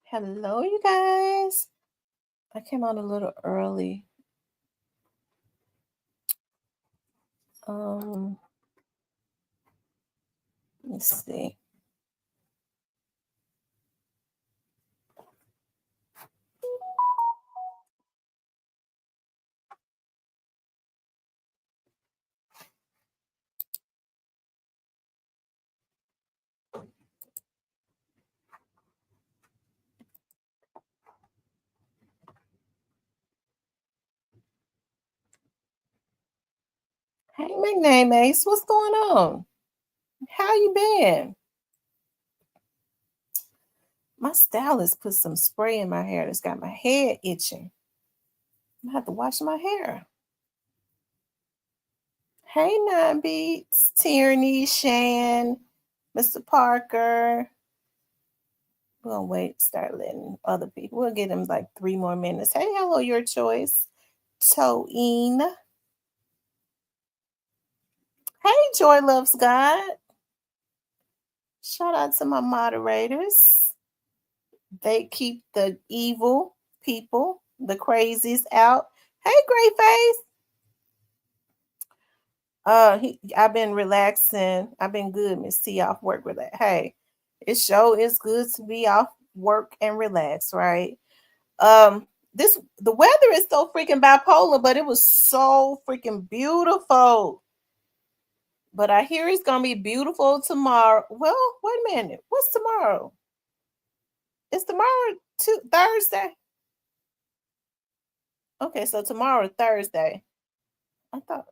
Hello, you guys. I came on a little early. Um, let's see. Hey, my name Ace. What's going on? How you been? My stylist put some spray in my hair that's got my head itching. I'm gonna have to wash my hair. Hey, Nine Beats, Tierney, Shan, Mr. Parker. We're gonna wait, start letting other people. We'll give them like 3 more minutes. Hey, hello, your choice. Toeen. Hey, Joy Loves God. Shout out to my moderators. They keep the evil people, the crazies out. Hey, Great Face. I've been relaxing. I've been good, Miss T, off work relax. Hey, it sure is good to be off work and relax, right? The weather is so freaking bipolar, but it was so freaking beautiful. But I hear it's gonna be beautiful tomorrow. Well, wait a minute. What's tomorrow? It's tomorrow Thursday. Okay, so tomorrow Thursday. I thought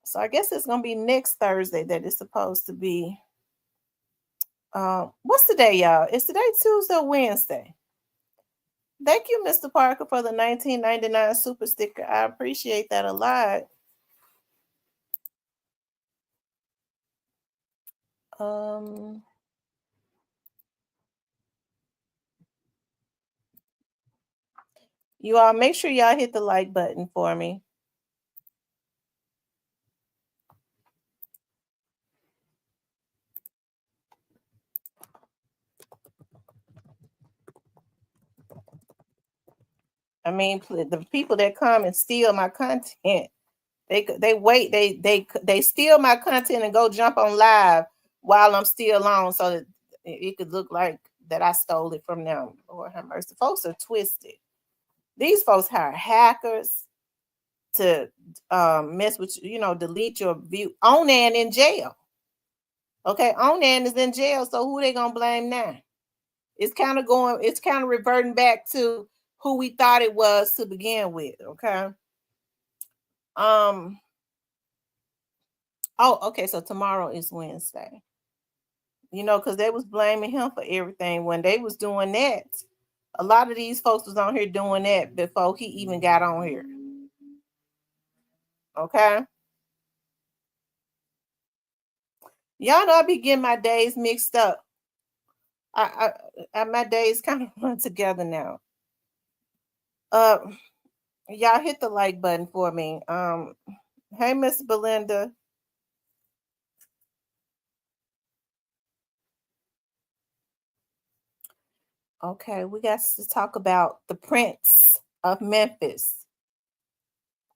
so I guess it's gonna be next Thursday that it's supposed to be. What's the day, y'all? Is today Tuesday or Wednesday? Thank you, Mr. Parker, for the 1999 super sticker. I appreciate that a lot. Um you all make sure y'all hit the like button for me. I mean, the people that come and steal my content, they wait, they steal my content and go jump on live while I'm still on, so that it could look like that I stole it from them. Lord have mercy, folks are twisted. These folks hire hackers to mess with you, delete your view. Onan in jail. Okay, Onan is in jail, so who they gonna blame now? It's kind of reverting back to who we thought it was to begin with. Okay. Um. Oh, okay. So tomorrow is Wednesday. Because they was blaming him for everything when they was doing that. A lot of these folks was on here doing that before he even got on here. Okay. Y'all know I be getting my days mixed up. My days kind of run together now. Uh, y'all hit the like button for me. Hey, Miss Belinda. Okay, we got to talk about the Prince of Memphis.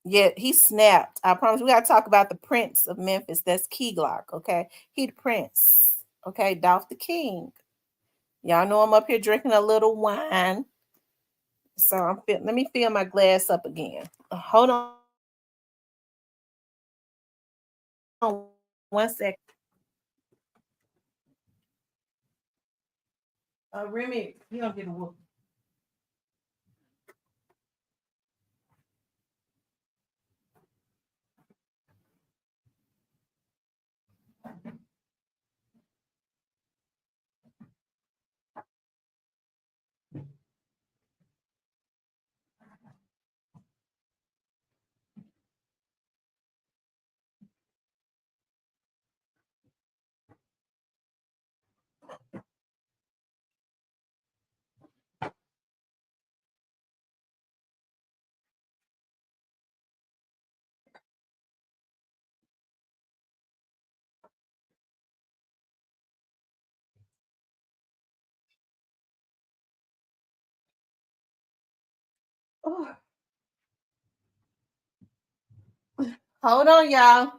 Yeah, he snapped. I promise. We got to talk about the Prince of Memphis. That's Keyglock. Okay, he the Prince. Okay, Dolph the King. Y'all know I'm up here drinking a little wine. So let me fill my glass up again. Hold on 1 second. Remy, you don't get a whoop. Oh, hold on, y'all.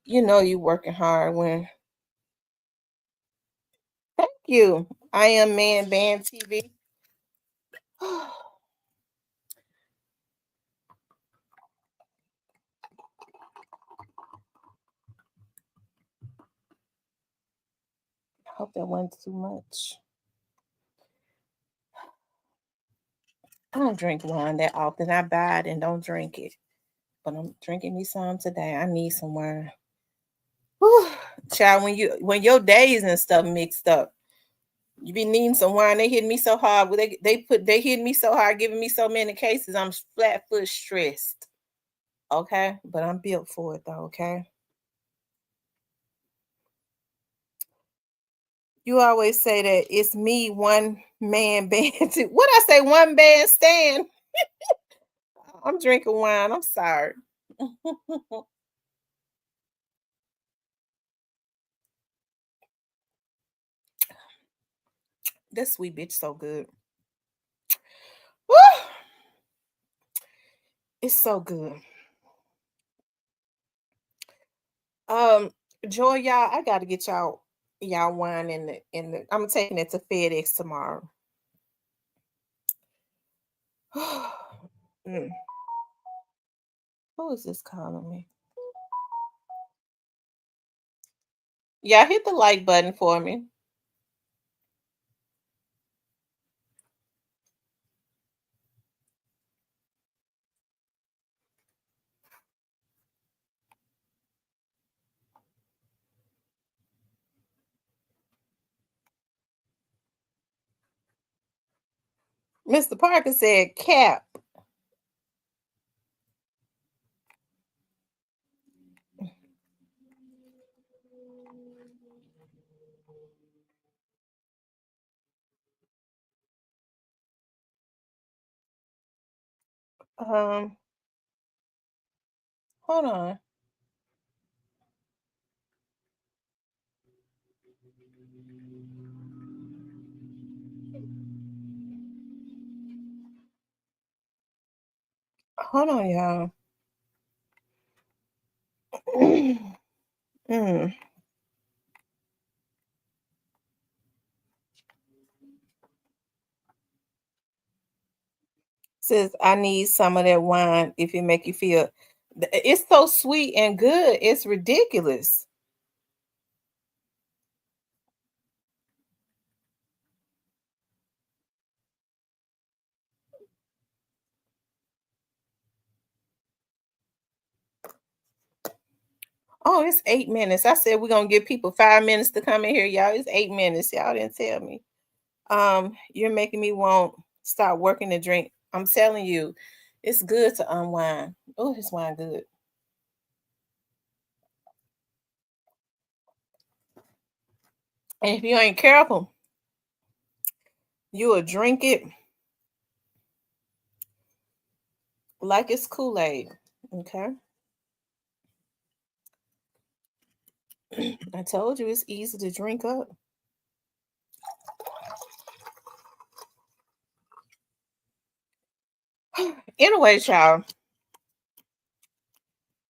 You know you working hard when. Thank you. I am Man Band TV. Hope that wasn't too much. I don't drink wine that often. I buy it and don't drink it. But I'm drinking me some today. I need some wine. Whew. Child, when your days and stuff mixed up, you be needing some wine. They hit me so hard. They hit me so hard, giving me so many cases. I'm flat foot stressed. Okay, but I'm built for it though. Okay. You always say that it's me, one man band. What I say, one band stand. I'm drinking wine. I'm sorry. This sweet bitch so good. Woo! It's so good. Um, Joy, y'all, I gotta get y'all wine in the I'm taking it to FedEx tomorrow. Mm. Who is this calling me? Yeah, hit the like button for me. Mr. Parker said cap. Um, hold on. Hold on, y'all. Mm. Says I need some of that wine if it make you feel. It's so sweet and good. It's ridiculous. Oh, it's 8 minutes. I said we're gonna give people 5 minutes to come in here, y'all. It's 8 minutes. Y'all didn't tell me. You're making me want start working to drink. I'm telling you, it's good to unwind. Oh, this wine good. And if you ain't careful, you will drink it like it's Kool-Aid. Okay. I told you it's easy to drink up. Anyway, y'all,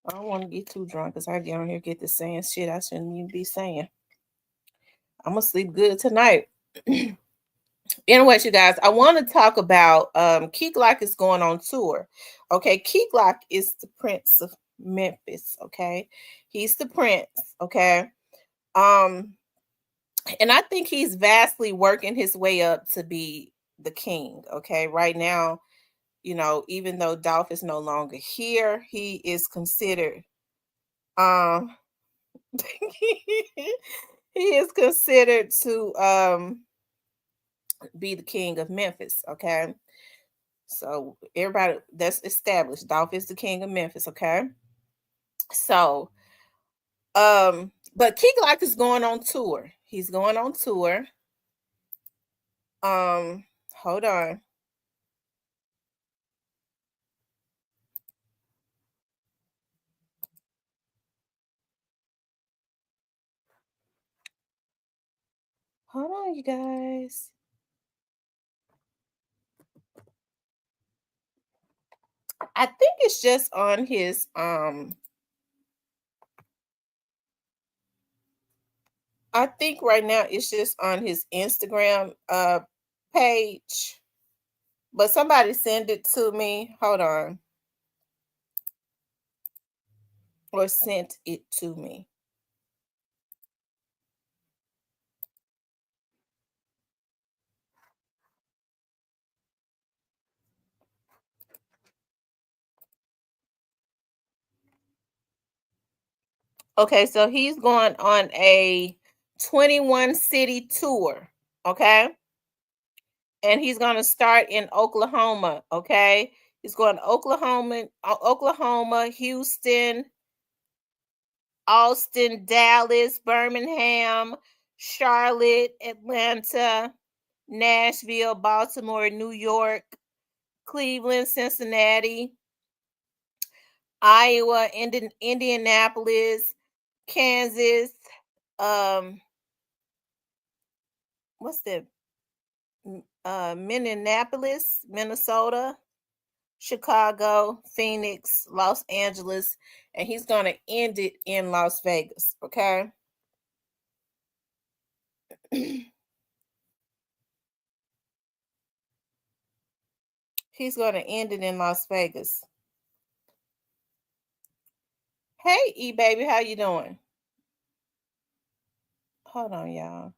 I don't want to get too drunk because I get on here get to saying shit I shouldn't even be saying. I'm gonna sleep good tonight. Anyways, you guys, I want to talk about Keyglock is going on tour. Okay, Keyglock is the Prince of Memphis. Okay, he's the prince. Okay, um, and I think he's vastly working his way up to be the king. Okay, right now, even though Dolph is no longer here, he is considered um he is considered to be the king of Memphis. Okay, so everybody that's established. Dolph is the king of Memphis. Okay, so but Key Glock is going on tour. He's going on tour. Hold on. Hold on, you guys. I think it's just on his I think right now it's just on his Instagram page. But somebody send it to me. Hold on. Or sent it to me. Okay, so he's going on a 21 city tour. Okay. And he's going to start in Oklahoma. Okay. He's going to Oklahoma, Houston, Austin, Dallas, Birmingham, Charlotte, Atlanta, Nashville, Baltimore, New York, Cleveland, Cincinnati, Iowa, Indianapolis, Kansas, um, what's that? Minneapolis, Minnesota, Chicago, Phoenix, Los Angeles, and he's gonna end it in Las Vegas. Okay. He's gonna end it in Las Vegas. Hey, E baby, how you doing? Hold on, y'all.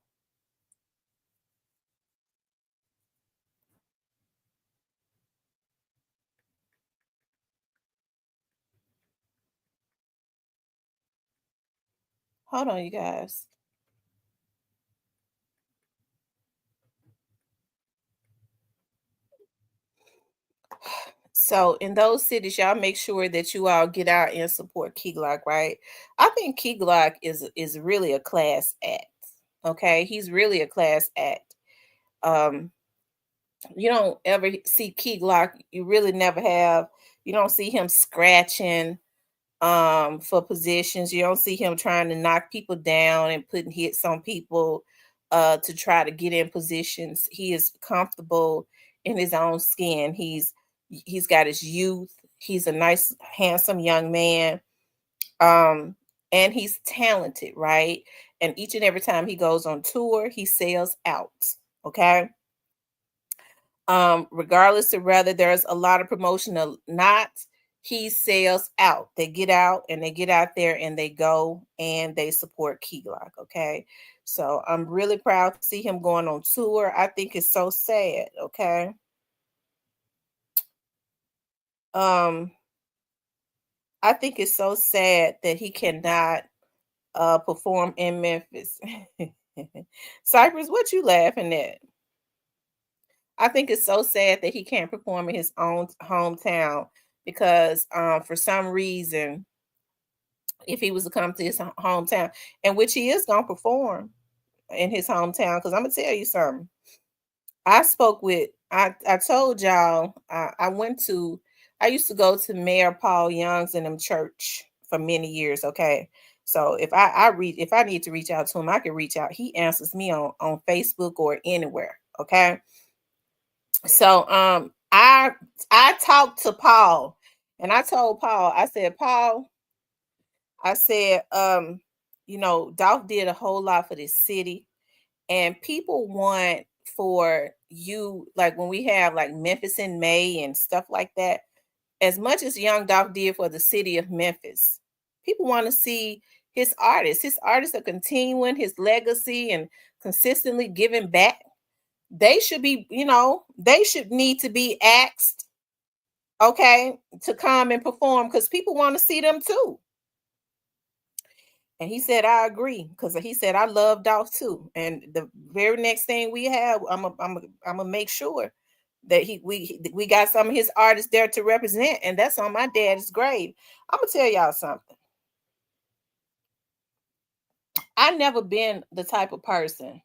Hold on, you guys. So in those cities, y'all make sure that you all get out and support Keyglock, right? I think Keyglock is really a class act. Okay, he's really a class act. Um, you don't ever see Keyglock. You really never have. You don't see him scratching for positions. You don't see him trying to knock people down and putting hits on people to try to get in positions. He is comfortable in his own skin. He's got his youth. He's a nice, handsome young man. Um, and he's talented, right? And each and every time he goes on tour, he sells out. Okay. Regardless of whether there's a lot of promotion or not, he sells out. They get out and they get out there and they go and they support Keyglock. Okay. So I'm really proud to see him going on tour. I think it's so sad. Okay. Um, I think it's so sad that he cannot perform in Memphis. Cypress, what you laughing at? I think it's so sad that he can't perform in his own hometown because for some reason, if he was to come to his hometown, and which he is gonna perform in his hometown, because I'm gonna tell you something. I told y'all I used to go to Mayor Paul Young's in them church for many years. Okay. So if I need to reach out to him, I can reach out. He answers me on Facebook or anywhere. Okay. So I talked to Paul and I told Paul, I said, Paul, I said, Dolph did a whole lot for this city, and people want for you, like when we have like Memphis in May and stuff like that, as much as Young Dolph did for the city of Memphis, people want to see his artists. His artists are continuing his legacy and consistently giving back. They should be, they should need to be asked, okay, to come and perform because people want to see them too. And he said, I agree, because he said, I love Dolph too. And the very next thing we have, I'm gonna make sure that we got some of his artists there to represent, and that's on my dad's grave. I'm gonna tell y'all something. I never been the type of person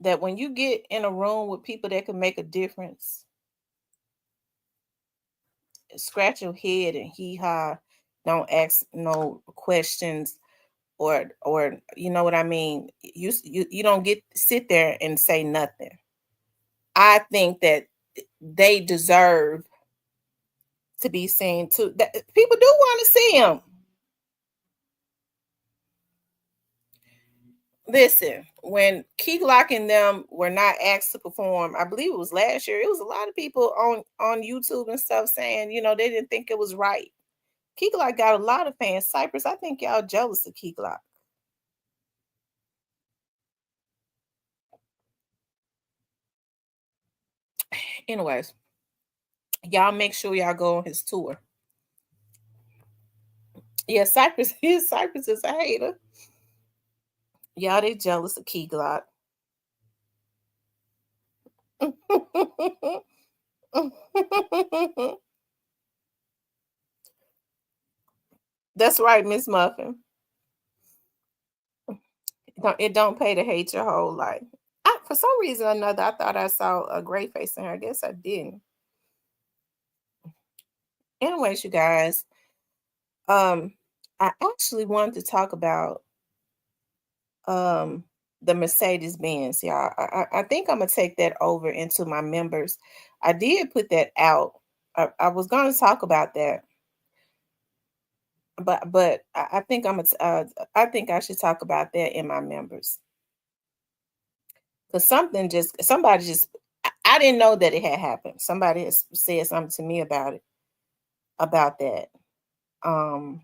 that when you get in a room with people that can make a difference, scratch your head and hee haw, don't ask no questions, or you know what I mean? You don't get sit there and say nothing. I think that they deserve to be seen too. That people do want to see them. Listen, when Keyglock and them were not asked to perform, I believe it was last year. It was a lot of people on YouTube and stuff saying, they didn't think it was right. Keyglock got a lot of fans. Cypress, I think y'all jealous of Keyglock. Anyways, y'all make sure y'all go on his tour. Yeah, Cypress, Cypress is a hater. Y'all they jealous of Keyglock. That's right, Miss Muffin. It don't pay to hate your whole life. For some reason or another, I thought I saw a gray face in her. I guess I didn't. Anyways, you guys, um, I actually wanted to talk about um the Mercedes Benz, y'all. I think I'm gonna take that over into my members. I did put that out. I was gonna talk about that, but I think I think I should talk about that in my members because somebody just I didn't know that it had happened. Somebody has said something to me about it about that. Um,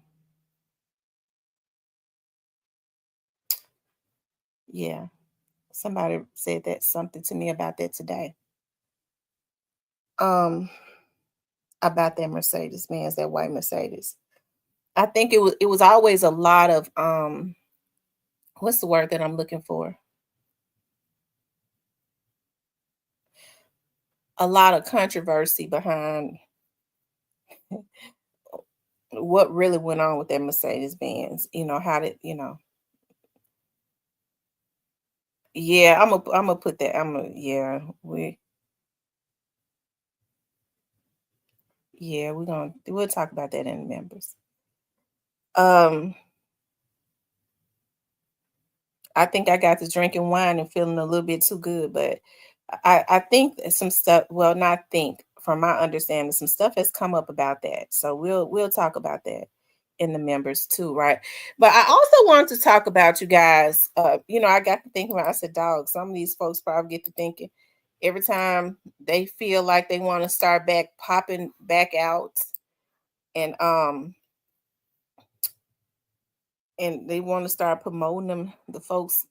yeah, somebody said that something to me about that today. Um, about that Mercedes Benz, that white Mercedes. I think it was always a lot of what's the word that I'm looking for? A lot of controversy behind what really went on with that Mercedes Benz. How did yeah, I'm gonna put that. Yeah, we'll talk about that in the members. Um I think I got to drinking wine and feeling a little bit too good, but I think that some stuff, well, not think, from my understanding, some stuff has come up about that. So we'll talk about that in the members too, right? But I also want to talk about you guys. I got to thinking about I said, dog, some of these folks probably get to thinking every time they feel like they want to start back popping back out and they want to start promoting them, the folks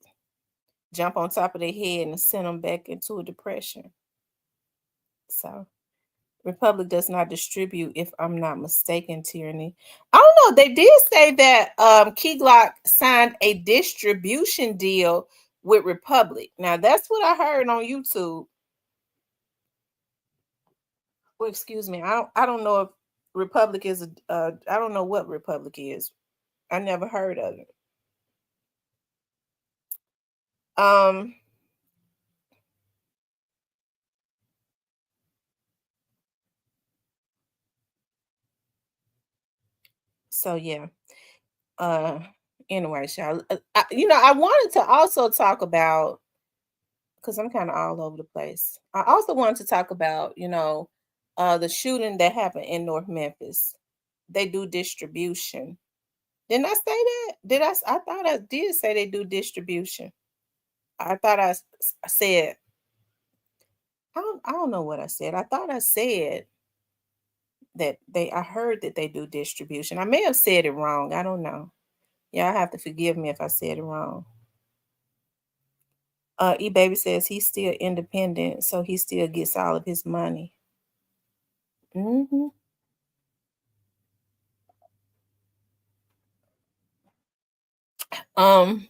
jump on top of their head and send them back into a depression. So Republic does not distribute, if I'm not mistaken, tyranny. I don't know. They did say that Keyglock signed a distribution deal with Republic. Now that's what I heard on YouTube. Well, excuse me. I don't know if Republic is I don't know what Republic is. I never heard of it. Um so yeah. Uh anyway, y'all. I wanted to also talk about because I'm kind of all over the place. I also wanted to talk about, the shooting that happened in North Memphis. They do distribution. Didn't I say that? I thought I did say they do distribution. I thought I said, I don't know what I said. I thought I said that I heard that they do distribution. I may have said it wrong. I don't know. Y'all have to forgive me if I said it wrong. E-Baby says he's still independent, so he still gets all of his money. Hmm. Um,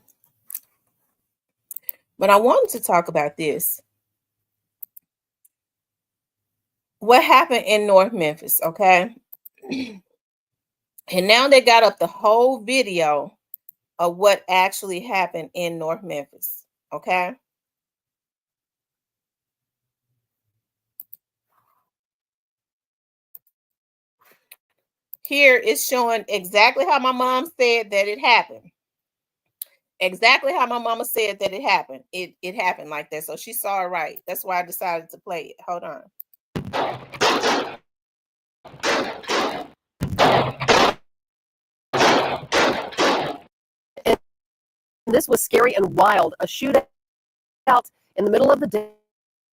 but I wanted to talk about this. What happened in North Memphis, okay? And now they got up the whole video of what actually happened in North Memphis, okay? Here it's showing exactly how my mom said that it happened. Exactly how my mama said that it happened. It happened like that. So she saw it right. That's why I decided to play it. Hold on. And this was scary and wild. A shootout in the middle of the day.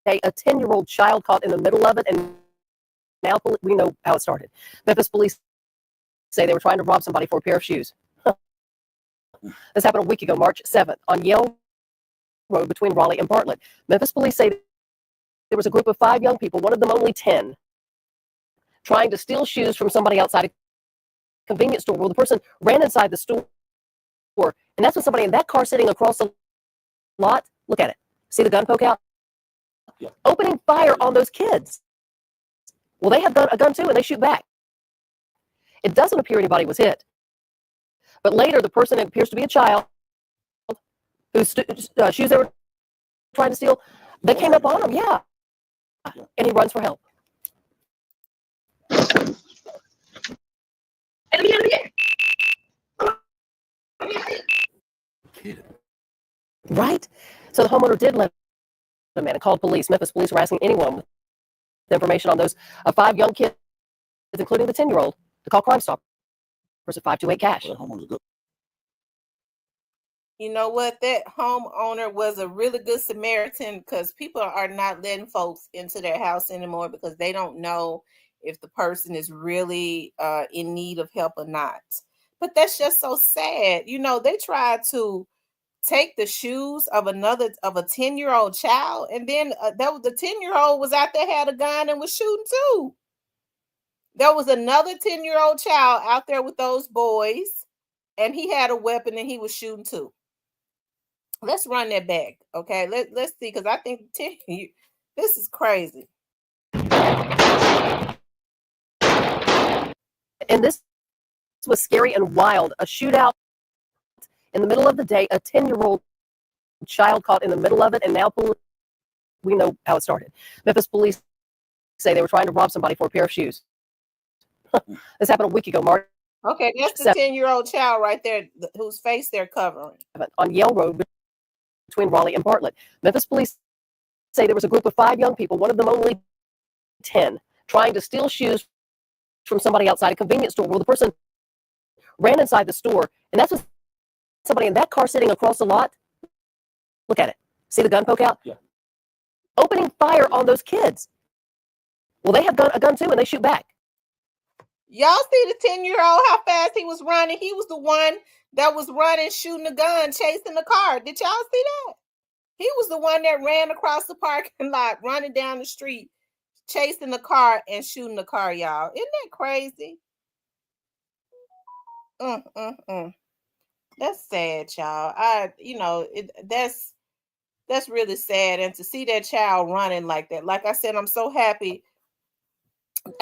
A 10-year-old child caught in the middle of it, and now we know how it started. Memphis police say they were trying to rob somebody for a pair of shoes. This happened a week ago, March 7th, on Yale Road between Raleigh and Bartlett. Memphis police say there was a group of 5 young people, one of them only 10, trying to steal shoes from somebody outside a convenience store. Well, the person ran inside the store, and that's when somebody in that car sitting across the lot, look at it, see the gun poke out? Yeah. Opening fire on those kids. Well, they have a gun too, and they shoot back. It doesn't appear anybody was hit. But later, the person, it appears to be a child, whose shoes they were trying to steal, they came up on him, yeah. And he runs for help. Right? So the homeowner did let him in and called police. Memphis police were asking anyone with information on those 5 young kids, including the 10-year-old, to call Crime Stoppers at 528-CASH. You know what? That homeowner was a really good Samaritan, because people are not letting folks into their house anymore because they don't know if the person is really in need of help or not. But that's just so sad. You know, they tried to take the shoes of a 10-year-old child, and then the 10-year-old was out there, had a gun, and was shooting too. There was another 10-year-old child out there with those boys, and he had a weapon and he was shooting too. Let's run that back, okay? Let's see, because I think this is crazy. And this was scary and wild. A shootout in the middle of the day. A 10-year-old child caught in the middle of it, and now we know how it started. Memphis police say they were trying to rob somebody for a pair of shoes. This happened a week ago, March. Okay, that's the 10-year-old child right there, whose face they're covering. On Yale Road between Raleigh and Bartlett. Memphis police say there was a group of 5 young people, one of them only 10, trying to steal shoes from somebody outside a convenience store. Well, the person ran inside the store, and that's when somebody in that car sitting across the lot, look at it, see the gun poke out? Yeah. Opening fire on those kids. Well, they have a gun too, and they shoot back. Y'all see the 10-year-old, how fast he was running? He was the one that was running, shooting the gun, chasing the car. Did y'all see that? He was the one that ran across the parking lot, running down the street, chasing the car and shooting the car, y'all. Isn't that crazy? That's sad, y'all. That's really sad. And to see that child running like that, like I said, I'm so happy.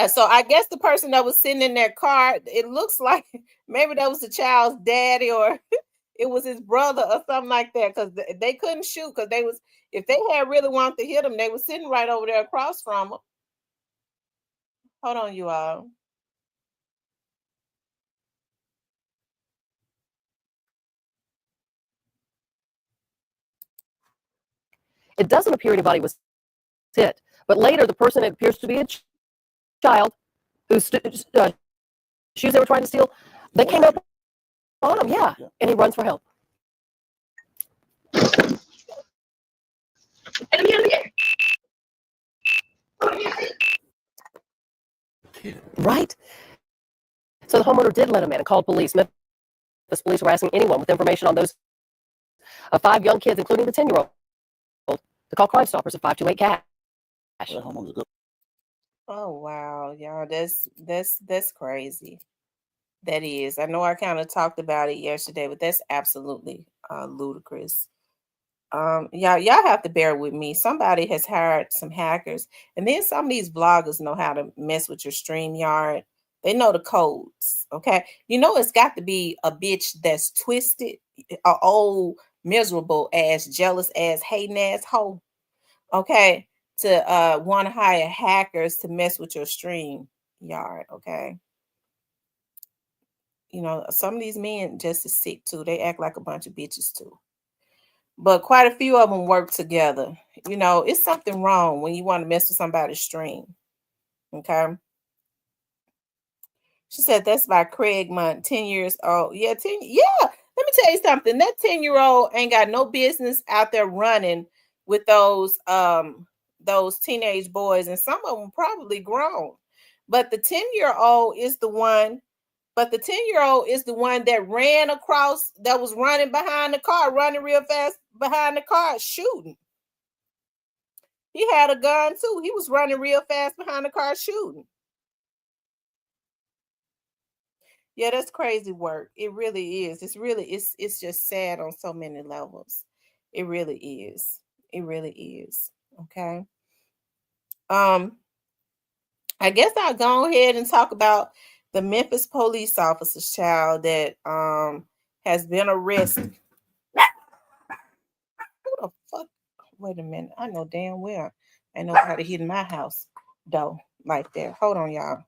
So I guess the person that was sitting in that car, it looks like maybe that was the child's daddy, or it was his brother or something like that, because they couldn't shoot, because if they had really wanted to hit him, they were sitting right over there across from him. Hold on, you all. It doesn't appear anybody was hit. But later, the person, it appears to be a child, whose shoes they were trying to steal, they came up on him, yeah. And he runs for help. Right? So the homeowner did let him in and called police. Memphis police were asking anyone with information on those 5 young kids, including the 10-year-old, to call Crime Stoppers at 528-CASH. Oh wow, y'all, that's crazy. That is. I know I kind of talked about it yesterday, but that's absolutely ludicrous. Y'all have to bear with me. Somebody has hired some hackers, and then some of these bloggers know how to mess with your StreamYard. They know the codes. Okay, you know it's got to be a bitch that's twisted, a old miserable ass, jealous ass, hating ass hoe. Okay, to want to hire hackers to mess with your StreamYard. Okay. You know, some of these men just as sick too. They act like a bunch of bitches too. But quite a few of them work together. You know, it's something wrong when you want to mess with somebody's stream. Okay. She said that's by Craig Munt, 10 years old. Yeah, 10. Yeah. Let me tell you something. That 10-year-old ain't got no business out there running with those teenage boys, and some of them probably grown. But the 10-year-old is the one, but the 10-year-old is the one that ran across, that was running behind the car, running real fast behind the car, shooting. He had a gun too. He was running real fast behind the car shooting. Yeah, that's crazy work. It really is. It's just sad on so many levels. It really is. It really is. Okay. Um, I guess I'll go ahead and talk about the Memphis police officer's child that has been arrested. Who the fuck? Wait a minute. I know damn well ain't nobody hitting my house though like that. Hold on, y'all.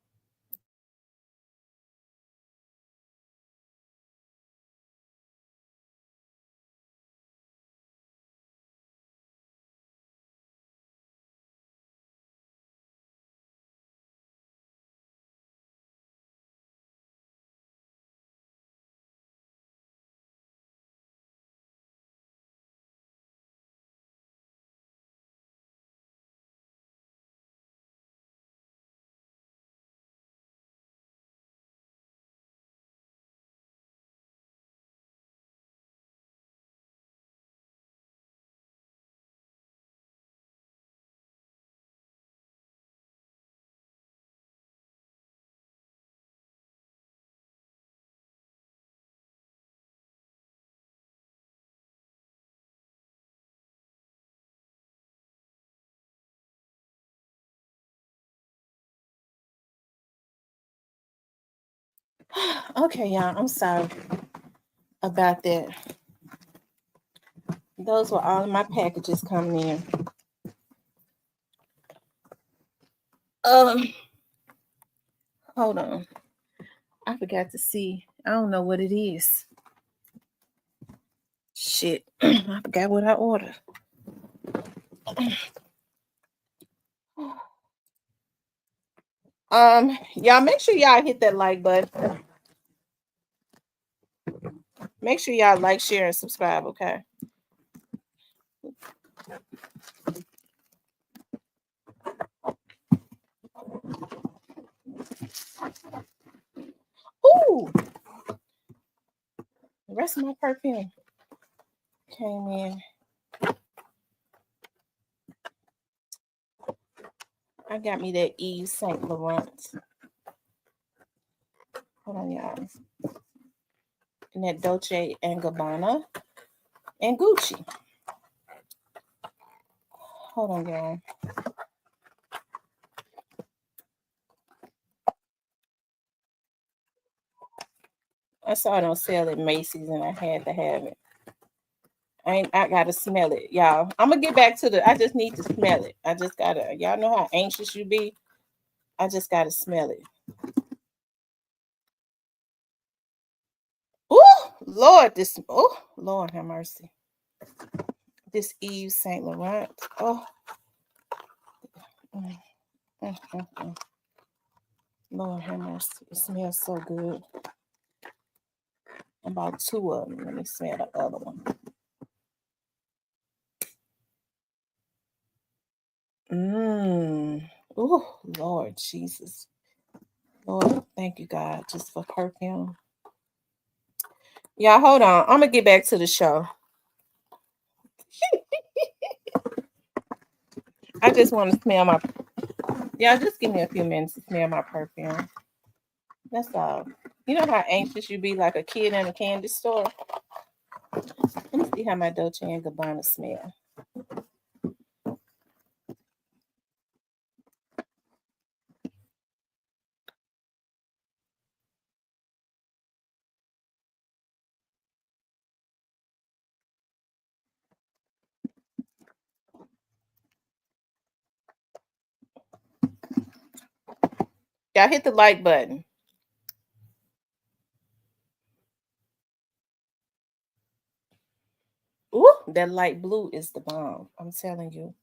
Okay, y'all. I'm sorry about that. Those were all of my packages coming in. Um, hold on. I forgot to see. I don't know what it is. Shit. I forgot what I ordered. Y'all make sure y'all hit that like button. Make sure y'all like, share, and subscribe, okay? Ooh, the rest of my perfume came in. I got me that Yves Saint Laurent. Hold on, y'all. And that Dolce and Gabbana and Gucci. Hold on, y'all. I saw it on sale at Macy's and I had to have it. I gotta smell it, y'all. I'm gonna get back to I just need to smell it. I just gotta, y'all know how anxious you be. I just gotta smell it. Oh, Lord, Lord have mercy. This Yves Saint Laurent. Oh. Lord have mercy. It smells so good. About two of them. Let me smell the other one. Oh, Lord Jesus. Lord, thank you, God, just for perfume. Y'all, hold on. I'm going to get back to the show. I just want to smell my... Y'all, just give me a few minutes to smell my perfume. That's all. You know how anxious you be like a kid in a candy store? Let me see how my Dolce & Gabbana smell. Y'all hit the like button. That light blue is the bomb. I'm telling you.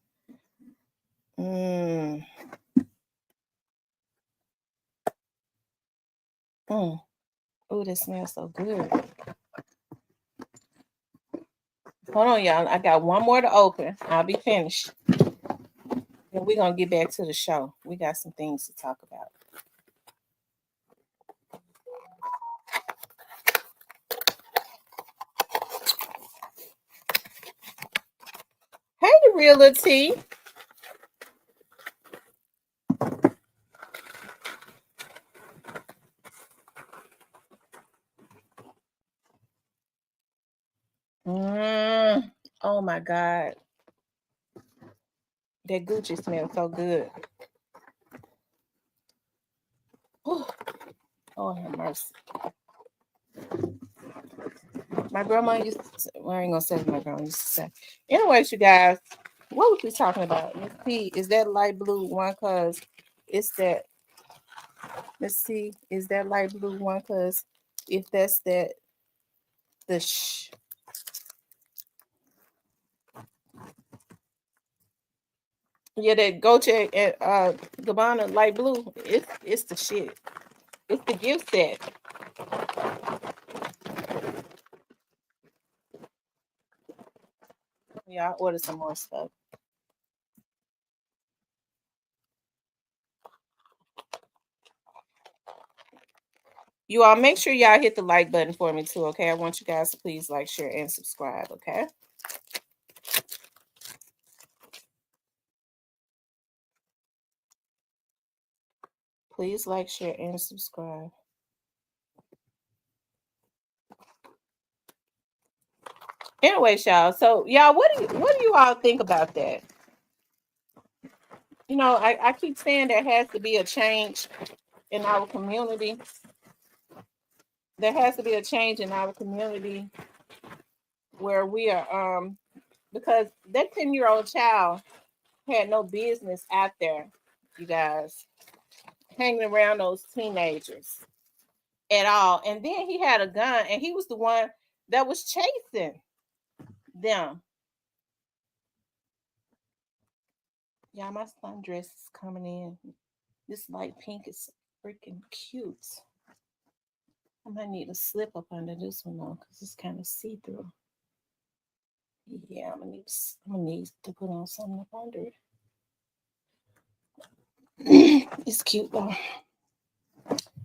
Oh, this smells so good. Hold on, y'all. I got one more to open. I'll be finished. And we're going to get back to the show. We got some things to talk about. Hey, Real T. Oh my God. That Gucci smells so good. Oh, have mercy. My grandma used to say, well, I ain't gonna say what my grandma used to say. Anyways, you guys, what was we talking about? Let's see, is that light blue one? Cause it's that. Let's see, is that light blue one? Cause if that's that, yeah, that Goche at Gabbana light blue, it's the shit. It's the gift set. Yeah, I ordered some more stuff. You all make sure y'all hit the like button for me too, okay? I want you guys to please like, share, and subscribe, okay? Please like, share, and subscribe. Anyways, y'all. So, y'all, what do you all think about that? You know, I keep saying there has to be a change in our community. There has to be a change in our community where we are because that 10-year-old child had no business out there, you guys, hanging around those teenagers at all. And then he had a gun and he was the one that was chasing them. Yeah, my sundress is coming in. This light pink is freaking cute. I might need a slip up under this one though, because it's kind of see-through. Yeah, I'm gonna need to put on something up under it. It's cute though.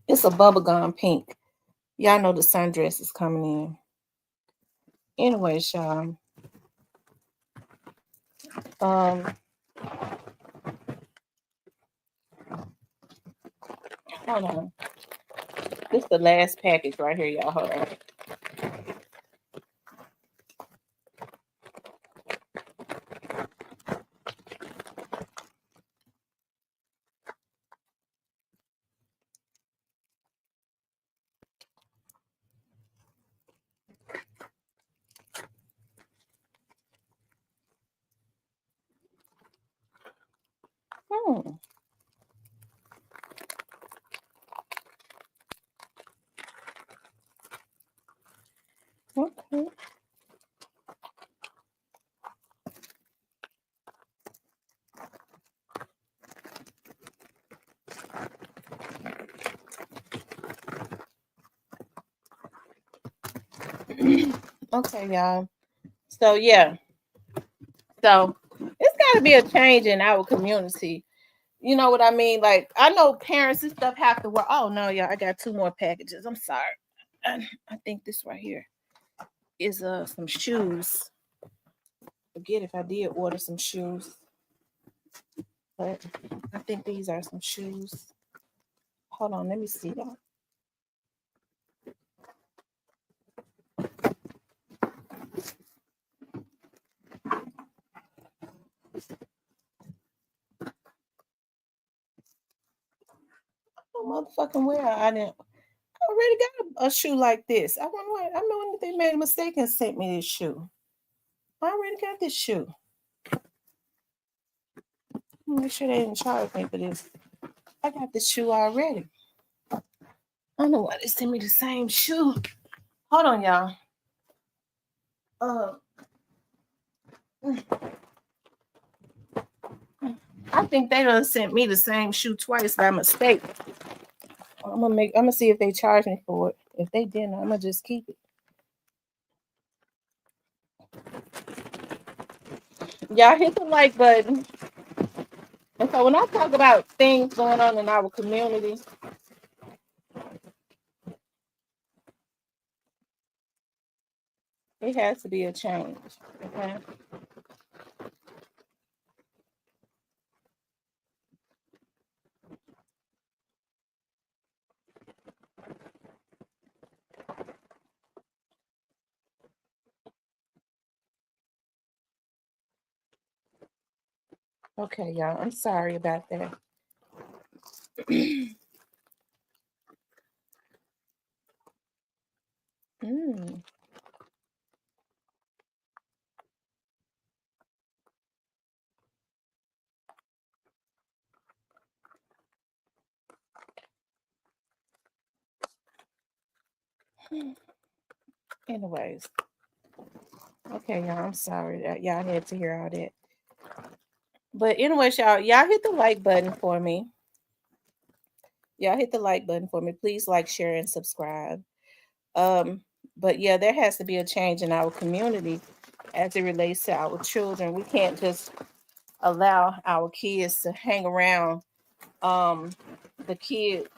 It's a bubblegum pink. Y'all know the sundress is coming in. Anyway, y'all. Hold on. This is the last package right here, y'all. Hold on. Okay. Okay, y'all. So yeah. So it's got to be a change in our community. You know what I mean? Like I know parents and stuff have to work. Oh no, y'all! I got 2 more packages. I'm sorry. I think this right here is some shoes. Forget if I did order some shoes, but I think these are some shoes. Hold on, let me see that. Oh, motherfucking where I didn't. I already got a shoe like this. I wonder if they made a mistake and sent me this shoe. I already got this shoe. Make sure they didn't charge me for this. I got this shoe already. I don't know why they sent me the same shoe. Hold on, y'all. I think they done sent me the same shoe twice by mistake. I'm gonna see if they charge me for it. If they didn't, I'm gonna just keep it. Y'all hit the like button. And so when I talk about things going on in our community, it has to be a change. Okay. Okay, y'all. I'm sorry about that. Mm. Anyways, okay, y'all. I'm sorry that y'all had to hear all that. But anyways, y'all hit the like button for me. Y'all hit the like button for me. Please like, share, and subscribe. Um, but yeah, there has to be a change in our community as it relates to our children. We can't just allow our kids to hang around the kid,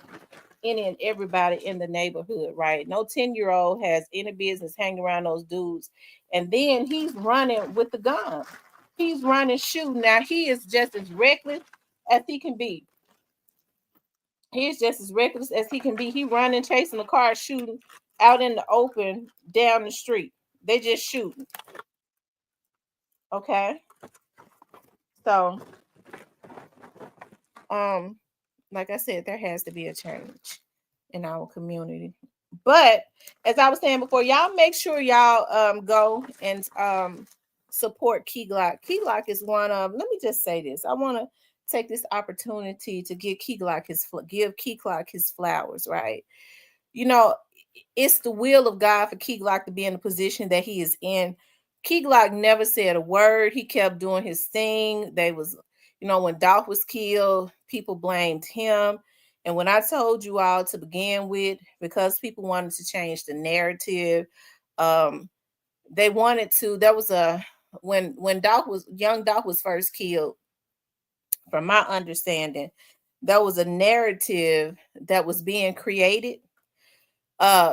any and everybody in the neighborhood, right? No 10-year-old has any business hanging around those dudes. And then he's running with the gun. He's running shooting. Now he is just as reckless as he can be. He's just as reckless as he can be. He running, chasing the car, shooting out in the open down the street. They just shooting. Okay. So, um, like I said, there has to be a change in our community. But as I was saying before, y'all make sure y'all go and support Keyglock. Keyglock is one of, let me just say this. I want to take this opportunity to give Keyglock his flowers, right? You know, it's the will of God for Keyglock to be in the position that he is in. Keyglock never said a word. He kept doing his thing. They was, when Dolph was killed, people blamed him. And when I told you all to begin with, because people wanted to change the narrative, they wanted to. There was a when young Dolph was first killed. From my understanding, there was a narrative that was being created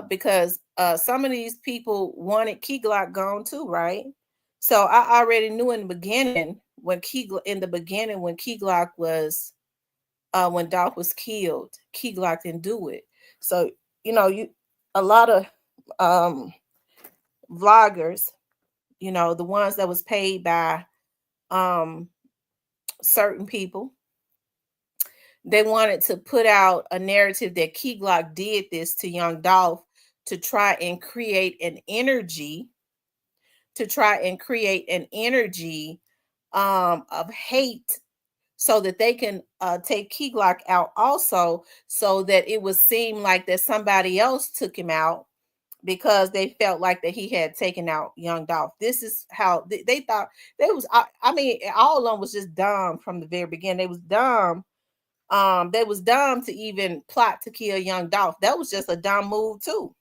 because some of these people wanted Keyglock gone too, right? So I already knew in the beginning when Keyglock was when Dolph was killed, Keyglock didn't do it. So you a lot of um vloggers, the ones that was paid by um certain people, they wanted to put out a narrative that Keyglock did this to young Dolph to try and create an energy of hate so that they can take Keyglock out also, so that it would seem like that somebody else took him out because they felt like that he had taken out young Dolph. This is how they thought. They was I mean, all of them was just dumb from the very beginning. They was dumb. They was dumb to even plot to kill young Dolph. That was just a dumb move too.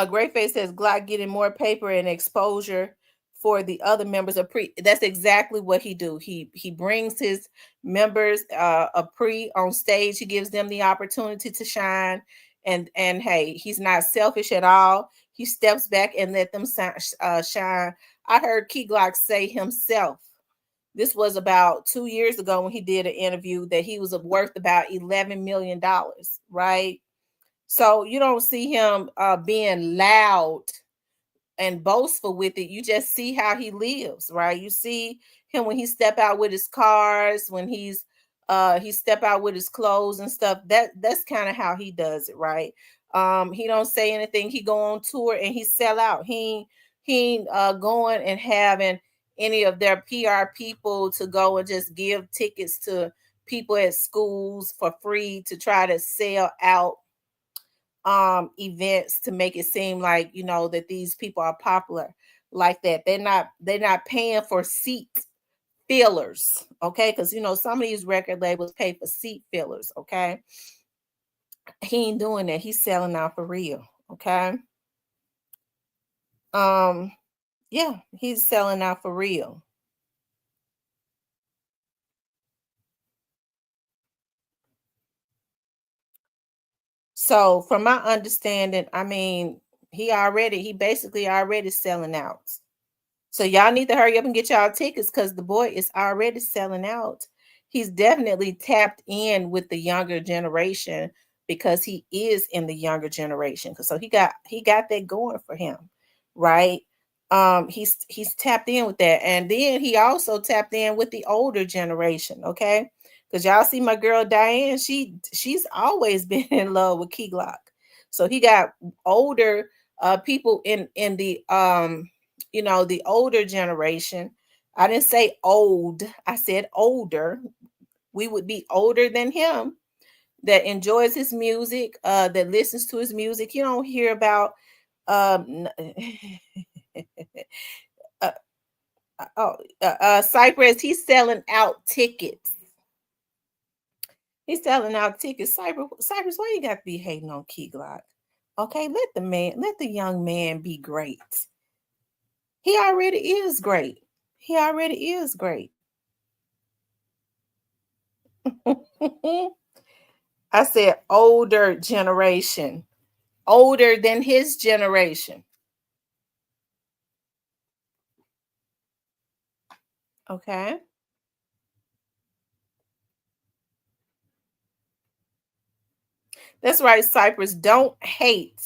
Great Face says Glock getting more paper and exposure for the other members of pre. That's exactly what he do. He brings his members of pre on stage. He gives them the opportunity to shine, and hey, he's not selfish at all. He steps back and let them shine. I heard Key Glock say himself. This was about 2 years ago when he did an interview that he was worth about $11 million, right? So you don't see him being loud and boastful with it. You just see how he lives, right? You see him when he step out with his cars, when he step out with his clothes and stuff. That's kind of how he does it, right? He don't say anything. He go on tour and he sell out. He going and having any of their PR people to go and just give tickets to people at schools for free to try to sell out events to make it seem like that these people are popular. like that. They're not paying for seat fillers, okay? Because you know some of these record labels pay for seat fillers, okay? He ain't doing that. He's selling out for real, okay? Um, yeah, he's selling out for real. So from my understanding, I mean, he basically already selling out. So y'all need to hurry up and get y'all tickets because the boy is already selling out. He's definitely tapped in with the younger generation because he is in the younger generation. So he got that going for him, right? He's tapped in with that. And then he also tapped in with the older generation, okay? Because y'all see my girl Diane, she's always been in love with Keyglock. So he got older people in the you know, the older generation. I didn't say old, I said older. We would be older than him that enjoys his music, that listens to his music. You don't hear about uh, Cypress. He's selling out tickets. He's selling out tickets. Cypress, why you got to be hating on Key Glock? Okay, let the young man be great. He already is great. He already is great. I said older generation, older than his generation. Okay. That's right, Cypress. Don't hate.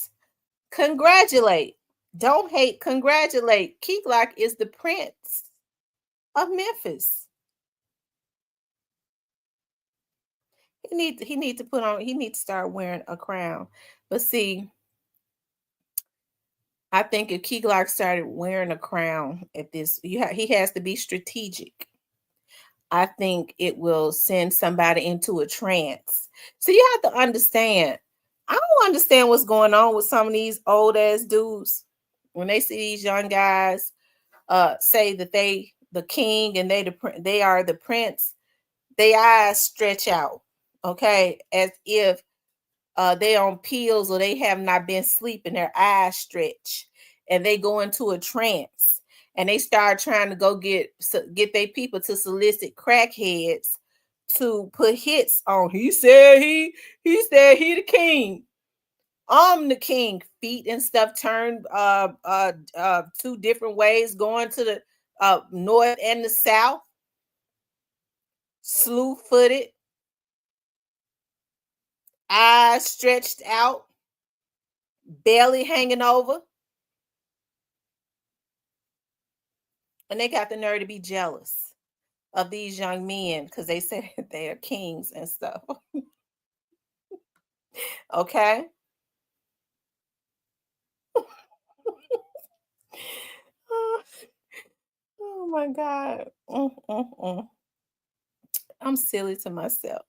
Congratulate. Don't hate. Congratulate. Keyglock is the prince of Memphis. He need to start wearing a crown. But see, I think if Keyglock started wearing a crown at this, he has to be strategic. I think it will send somebody into a trance. So you have to understand. I don't understand what's going on with some of these old ass dudes when they see these young guys say that they the king and they are the prince. Their eyes stretch out, okay, as if they on pills or they have not been sleeping. Their eyes stretch and they go into a trance and they start trying to go get their people to solicit crackheads to put hits on. He said he the king. I'm the king. Feet and stuff turned two different ways, going to the north and the south, slew footed, eyes stretched out, belly hanging over. And they got the nerve to be jealous of these young men because they say they are kings and stuff. Okay. Oh my God. I'm silly to myself.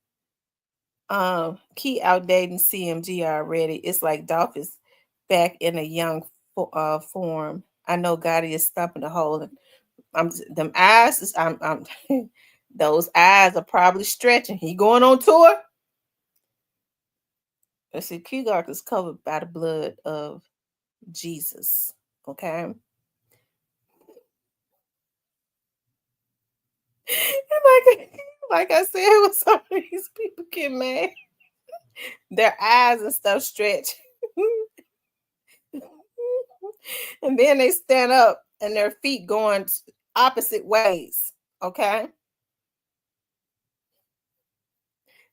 Key outdating CMG already. It's like Dolph is back in a young form. I know Gotti is stumping the hole. I'm them eyes. I'm those eyes are probably stretching. He going on tour. Let's see. Keyglock is covered by the blood of Jesus. Okay. Like I said, when some of these people get mad, their eyes and stuff stretch. And then they stand up and their feet going opposite ways. Okay.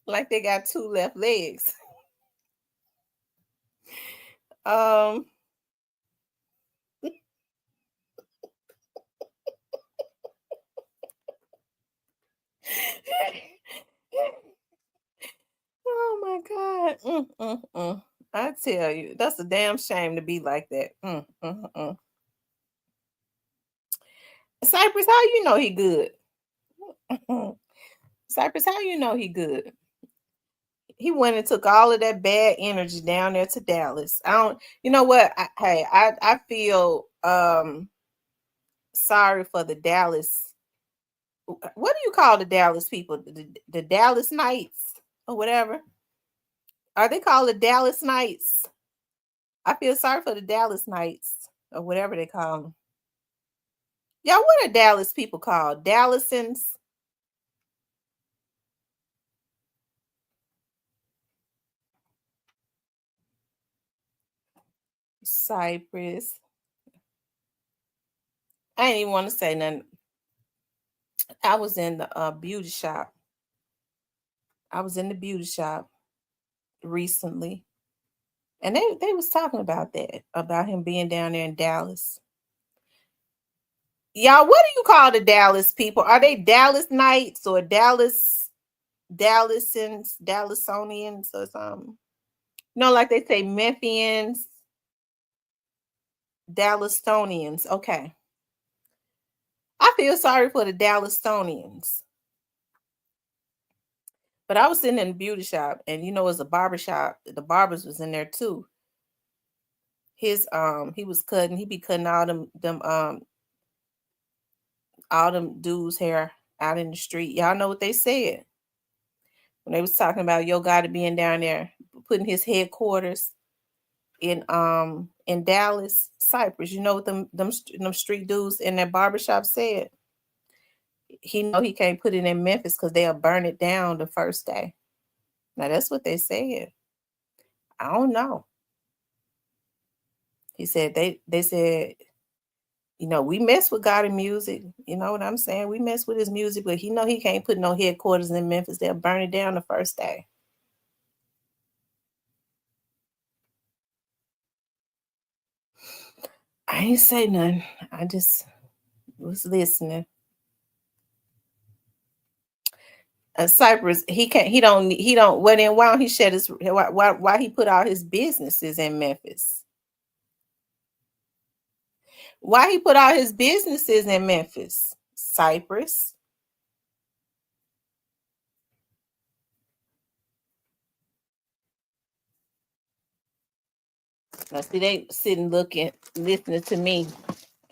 Like they got two left legs. Um Oh my God. I tell you, that's a damn shame to be like that. Cypress, how you know he good? Cypress, how you know he good? He went and took all of that bad energy down there to Dallas. I don't, you know what? I feel sorry for the Dallas. What do you call the Dallas people? The Dallas Knights or whatever? Are they called the Dallas Knights? I feel sorry for the Dallas Knights or whatever they call them. Y'all, what are Dallas people called? Dallasans? Cypress. I ain't even want to say nothing. I was in the beauty shop. I was in the beauty shop recently, and they was talking about that, about him being down there in Dallas. Y'all, what do you call the Dallas people? Are they Dallas Knights or Dallasans, Dallasonians or something? No, like they say Memphians, Dallastonians. Okay. I feel sorry for the Dallastonians. But I was sitting in the beauty shop, and you know, it's a barber shop. The barbers was in there too. He was cutting, he be cutting all them dudes' hair out in the street. Y'all know what they said when they was talking about Yo Gotti being down there, putting his headquarters in Dallas, Cypress. You know what them street dudes in that barbershop said? He know he can't put it in Memphis because they'll burn it down the first day. Now that's what they said. I don't know. He said they said, you know, we mess with Gotti music. You know what I'm saying? We mess with his music, but he know he can't put no headquarters in Memphis. They'll burn it down the first day. I ain't say nothing. I just was listening. Cypress, he don't. Well, then why don't he shed his? Why he put all his businesses in Memphis? Why he put all his businesses in Memphis? Cypress. Now see, they sitting looking, listening to me,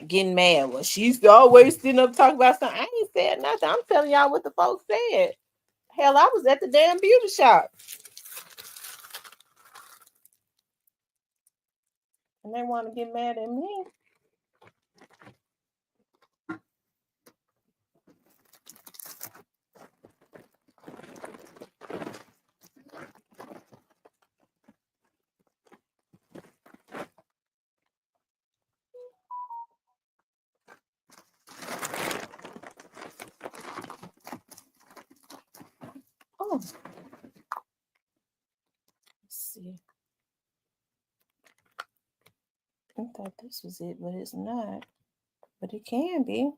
getting mad. Well, she's always sitting up talking about something. I ain't said nothing. I'm telling y'all what the folks said. Hell, I was at the damn beauty shop. And they want to get mad at me. Oh, let's see. I thought this was it, but it's not. But it can be.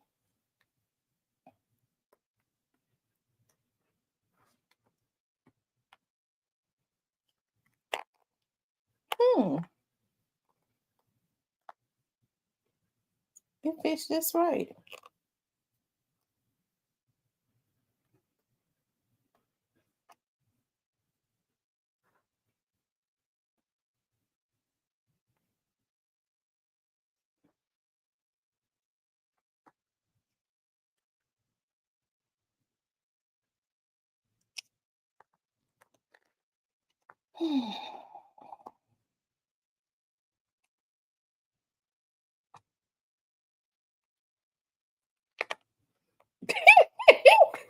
Hmm. It fits just right.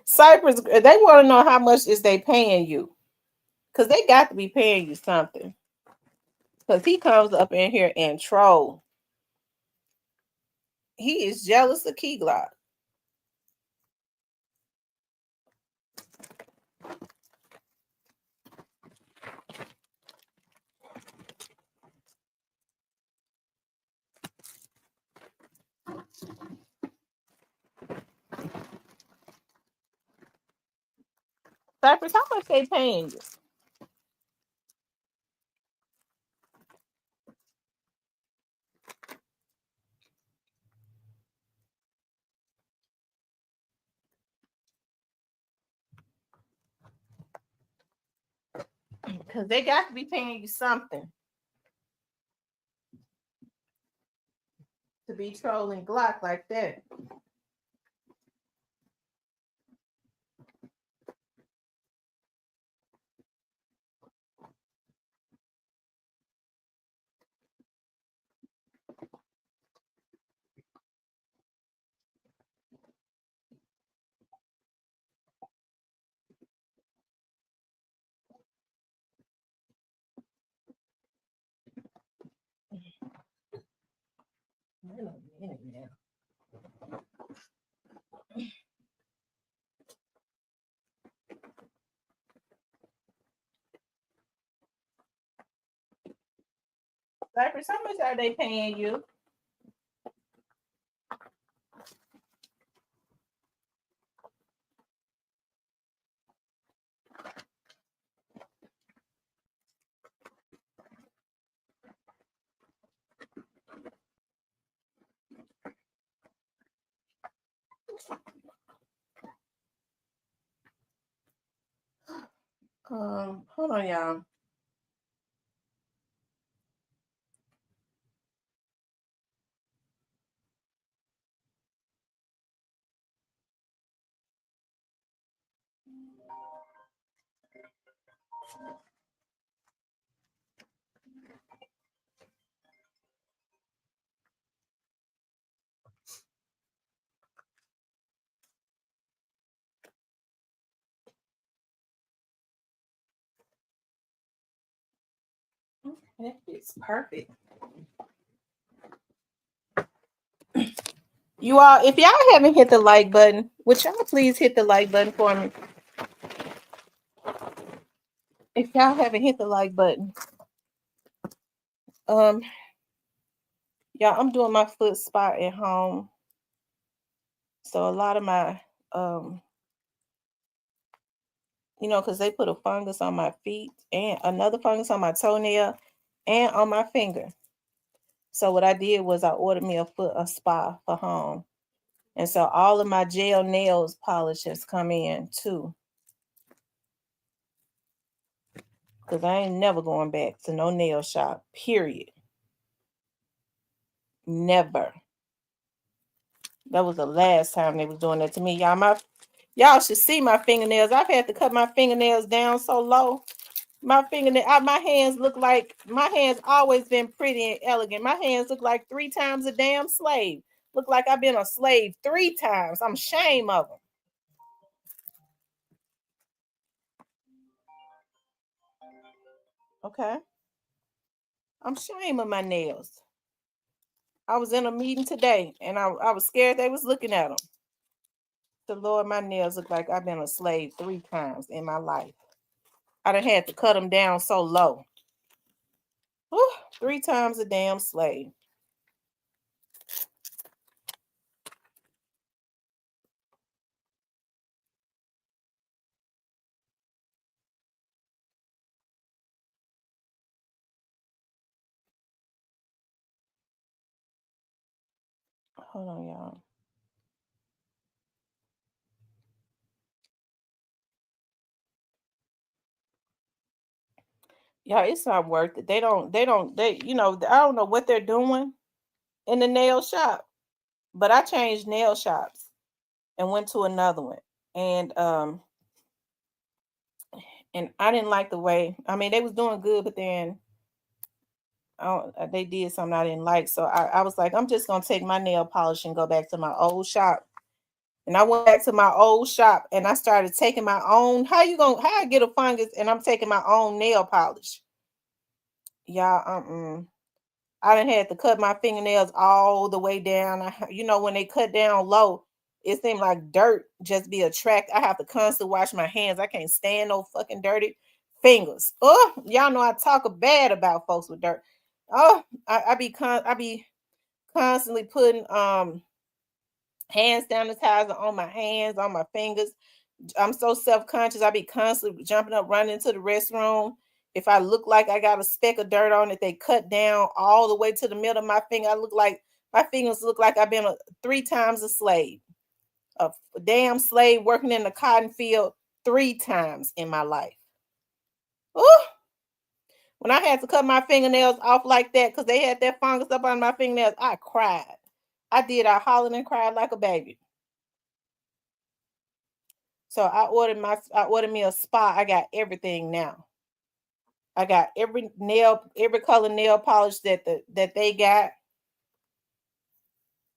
Cypress, they want to know how much is they paying you. Because they got to be paying you something. Because he comes up in here and troll. He is jealous of Keyglock. Cypress, how much they paying you? Because they got to be paying you something to be trolling Glock like that. Wait a minute now. Cypress, how much are they paying you? Hold on, y'all. That fits perfect. You all, if y'all haven't hit the like button, would y'all please hit the like button for me? If y'all haven't hit the like button, y'all, I'm doing my foot spa at home. So a lot of my, you know, because they put a fungus on my feet and another fungus on my toenail and on my finger. So what I did was I ordered me a spa for home. And so all of my gel nails polish has come in too. Because I ain't never going back to no nail shop, period. Never. That was the last time they was doing that to me. Y'all should see my fingernails. I've had to cut my fingernails down so low. My hands look like, my hands always been pretty and elegant. My hands look like 3 times a damn slave. Look like I've been a slave 3 times. I'm ashamed of them. Okay. I'm ashamed of my nails. I was in a meeting today and I was scared they was looking at them. The Lord, my nails look like I've been a slave 3 times in my life. I done had to cut them down so low. Whew, 3 times a damn slave. Hold on, y'all. Yeah, it's not worth it. They, you know, I don't know what they're doing in the nail shop, but I changed nail shops and went to another one. And I didn't like the way, I mean, they was doing good, but then they did something I didn't like. So I was like, I'm just gonna take my nail polish and go back to my old shop. And I went back to my old shop and I started taking my own. How I get a fungus and I'm taking my own nail polish? Y'all, I done had to cut my fingernails all the way down. You know, when they cut down low, it seemed like dirt just be attracted. I have to constantly wash my hands. I can't stand no fucking dirty fingers. Oh, y'all know I talk bad about folks with dirt. Oh, I be constantly putting hand sanitizer on my hands, on my fingers. I'm so self-conscious. I be constantly jumping up, running into the restroom. If I look like I got a speck of dirt on it, they cut down all the way to the middle of my finger. My fingers look like I've been 3 times a slave. A damn slave working in the cotton field 3 times in my life. Ooh. When I had to cut my fingernails off like that because they had that fungus up on my fingernails, I cried. I did. I hollered and cried like a baby. So I ordered me a spa. I got everything now. I got every color nail polish that they got.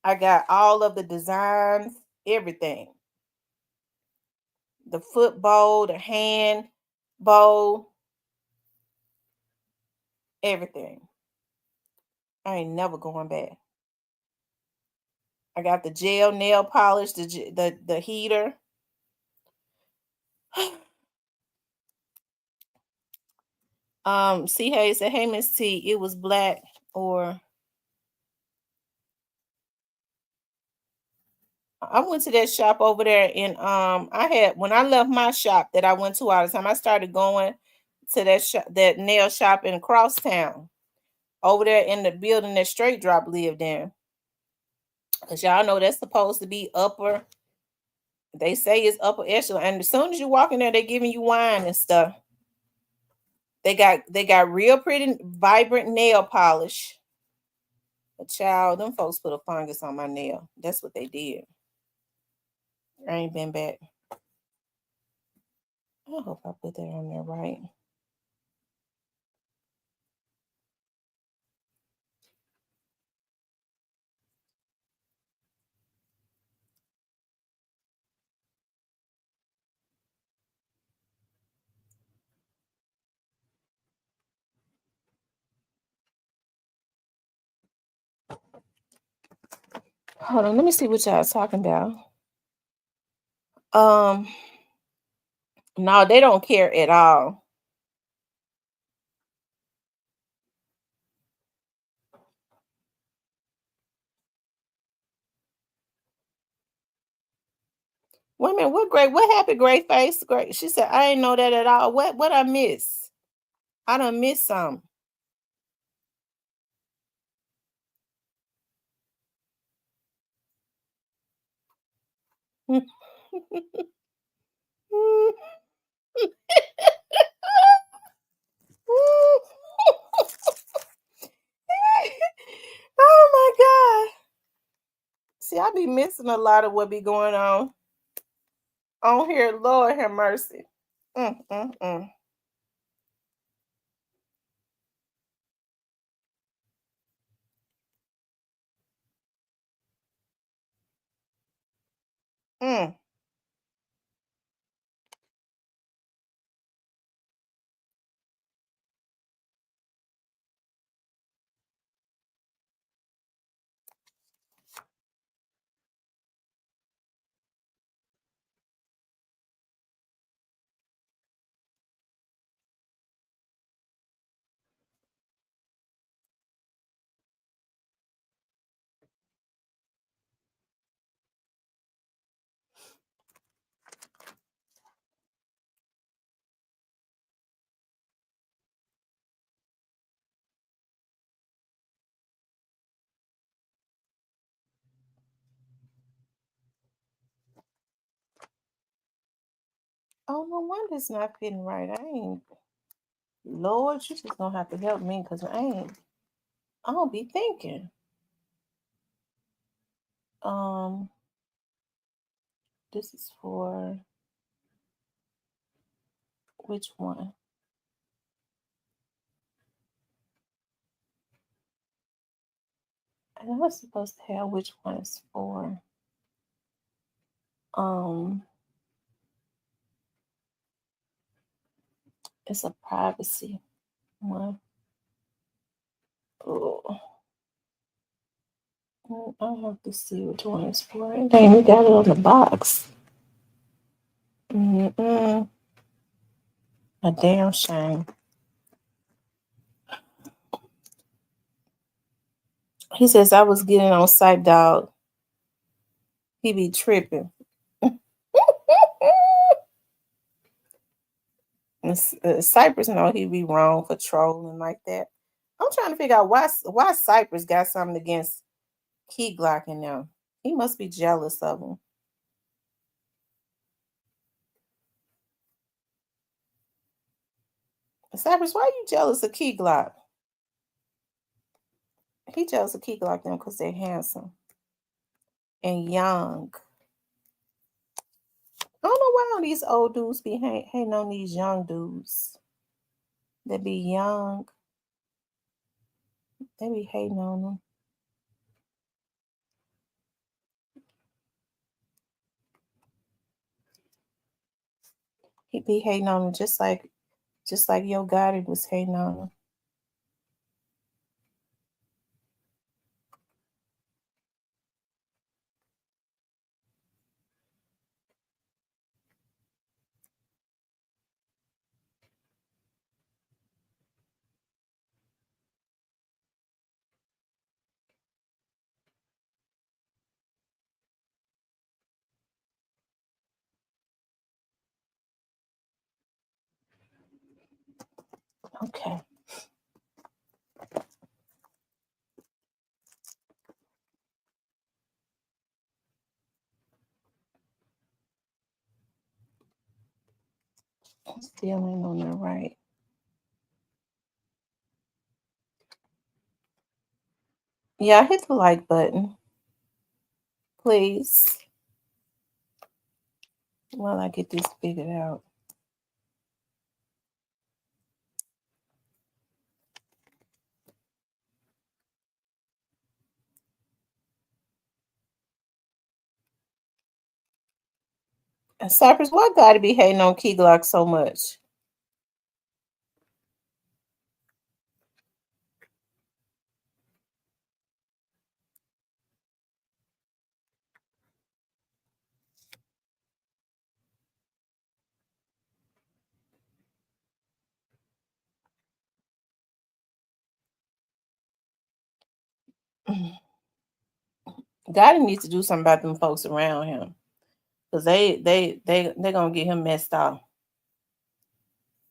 I got all of the designs, everything. The foot bowl, the hand bowl, everything. I ain't never going back. I got the gel nail polish, the heater. C Hayes said, "Hey Miss T, it was black or." I went to that shop over there, and I had when I left my shop that I went to all the time. I started going to that nail shop in Crosstown over there in the building that Straight Drop lived in. Cause y'all know that's supposed to be upper. They say it's upper echelon, and as soon as you walk in there, they giving you wine and stuff. They got real pretty, vibrant nail polish. But child, them folks put a fungus on my nail. That's what they did. I ain't been back. I hope I put that on there right. Hold on, let me see what y'all talking about. No, they don't care at all. Wait a minute, what happened, Great Face? Great. She said, I ain't know that at all. What I miss? I done missed some. Oh my God. See, I be missing a lot of what be going on here. Lord have mercy. Mm, mm, mm. Mm. Oh, no wonder it's not fitting right. I ain't. Lord, you just gonna have to help me because I don't be thinking. Um, this is for which one? I was supposed to have which one is for. Um, it's a privacy one. Oh, I have to see which one is for. Dang, we got it on the box. Mm-mm. A damn shame. He says I was getting on Sight Dog. He be tripping. Cypress know he be wrong for trolling like that. I'm trying to figure out why Cypress got something against Keyglock in them. He must be jealous of him. Cypress, why are you jealous of Keyglock? He jealous of Keyglock them because they're handsome. and young. I don't know why all these old dudes be hating on these young dudes. They be young. They be hating on them. He be hating on them just like Yo Gotti was hating on them. Okay. Still ain't on the right. Yeah, hit the like button, please, while I get this figured out. And Cypress, why gotta be hating on Keyglock so much? Gotti needs to do something about them folks around him, because they're gonna get him messed up.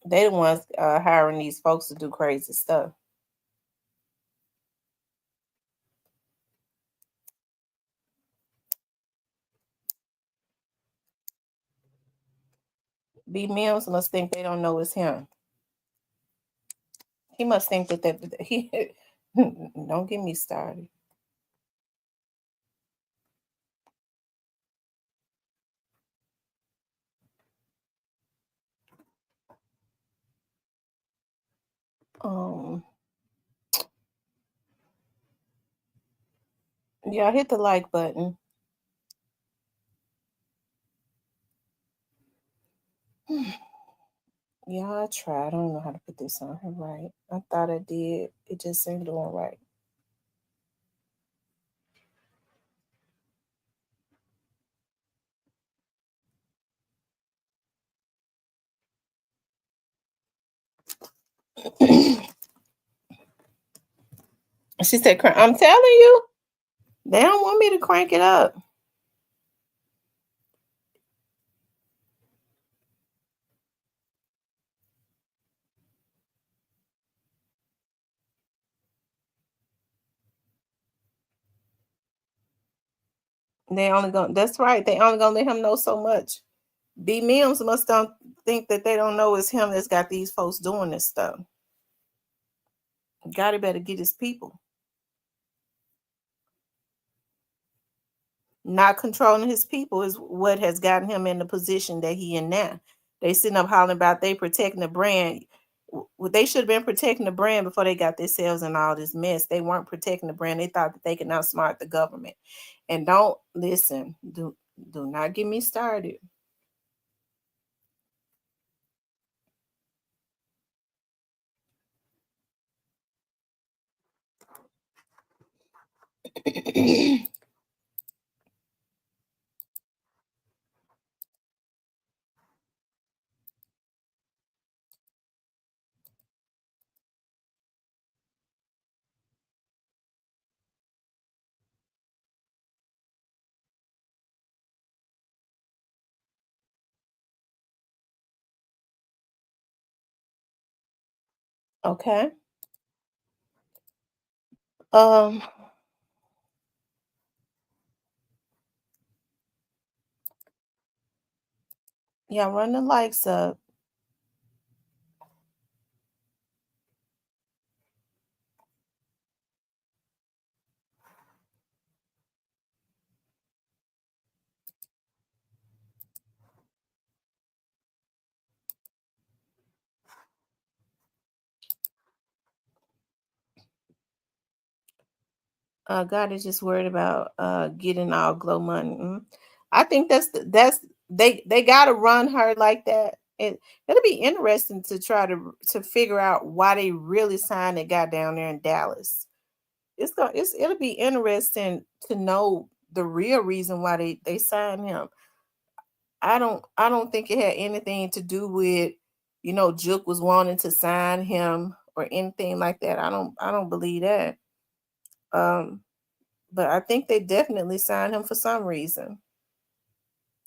They the ones hiring these folks to do crazy stuff. B Mills must think they don't know it's him. He must think that he don't get me started. Yeah, hit the like button. Yeah, I tried. I don't know how to put this on her right. I thought I did. It just seemed doing right. She said, I'm telling you, they don't want me to crank it up. That's right. They only gonna let him know so much. B Mims must don't think that they don't know it's him that's got these folks doing this stuff. Gotti better get his people. Not controlling his people is what has gotten him in the position that he in now. They sitting up hollering about they protecting the brand. They should have been protecting the brand before they got themselves in all this mess. They weren't protecting the brand. They thought that they could outsmart the government. And don't listen. Do not get me started. Okay. Um. Yeah, run the likes up. God is just worried about getting all glow money. I think they gotta run her like that. It'll be interesting to try to figure out why they really signed that guy down there in Dallas. It'll be interesting to know the real reason why they signed him. I don't think it had anything to do with, Juke was wanting to sign him or anything like that. I don't believe that. Um but I think they definitely signed him for some reason.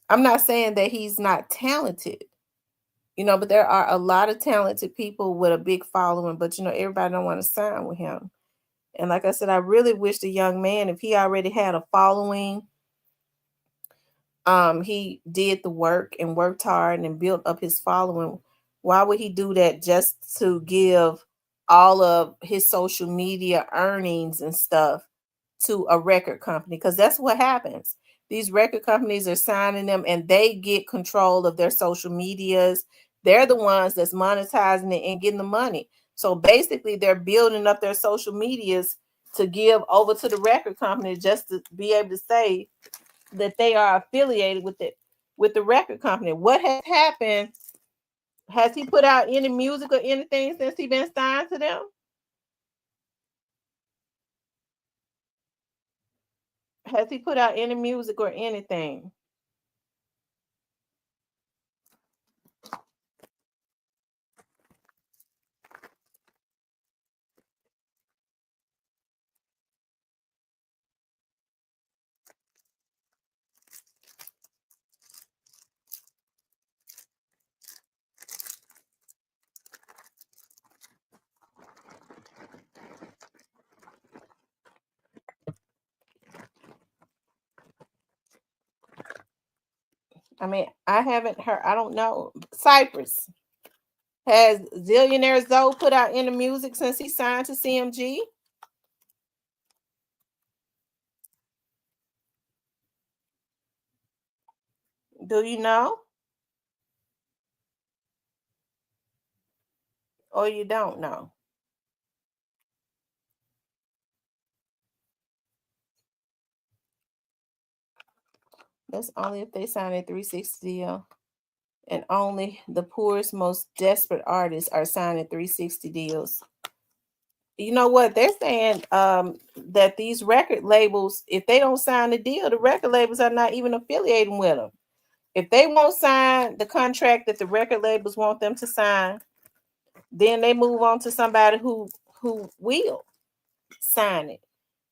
I'm not saying that he's not talented, but there are a lot of talented people with a big following, but everybody don't want to sign with him. And like I said, I really wish the young man, if he already had a following, he did the work and worked hard and built up his following. Why would he do that just to give all of his social media earnings and stuff to a record company? Because that's what happens. These record companies are signing them and they get control of their social medias. They're the ones that's monetizing it and getting the money. So basically they're building up their social medias to give over to the record company just to be able to say that they are affiliated with the record company. What has happened? Has he put out any music or anything since he been signed to them? Has he put out any music or anything? I mean, I haven't heard. I don't know. Cypress, has Zillionaire Zoe put out any music since he signed to CMG? Do you know, or you don't know? That's only if they sign a 360 deal, and only the poorest, most desperate artists are signing 360 deals. You know what they're saying, that these record labels, if they don't sign the deal, the record labels are not even affiliating with them. If they won't sign the contract that the record labels want them to sign, then they move on to somebody who will sign it.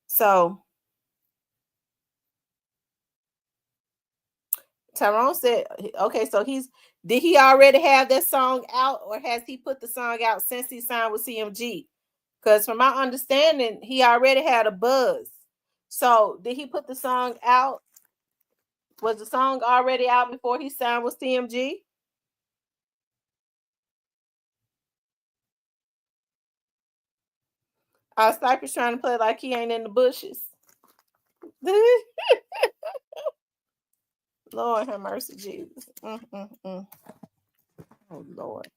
So Tyrone said, okay, so did he already have that song out, or has he put the song out since he signed with CMG? Because from my understanding, he already had a buzz. So did he put the song out? Was the song already out before he signed with CMG? Cypress trying to play like he ain't in the bushes. Lord have mercy, Jesus. Oh Lord.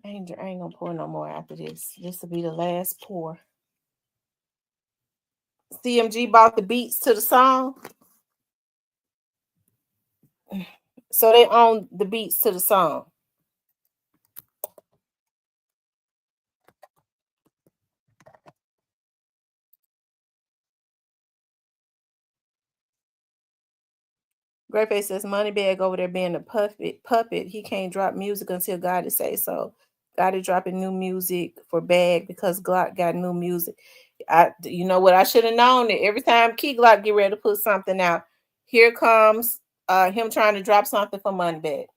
Angel, I ain't gonna pour no more after this. This will be the last pour. CMG bought the beats to the song, so they own the beats to the song. Greyface says Moneybag over there being a puppet. He can't drop music until God say so. God is dropping new music for Bag because Glock got new music. You know what? I should have known that every time Keyglock get ready to put something out, here comes him trying to drop something for Moneybag.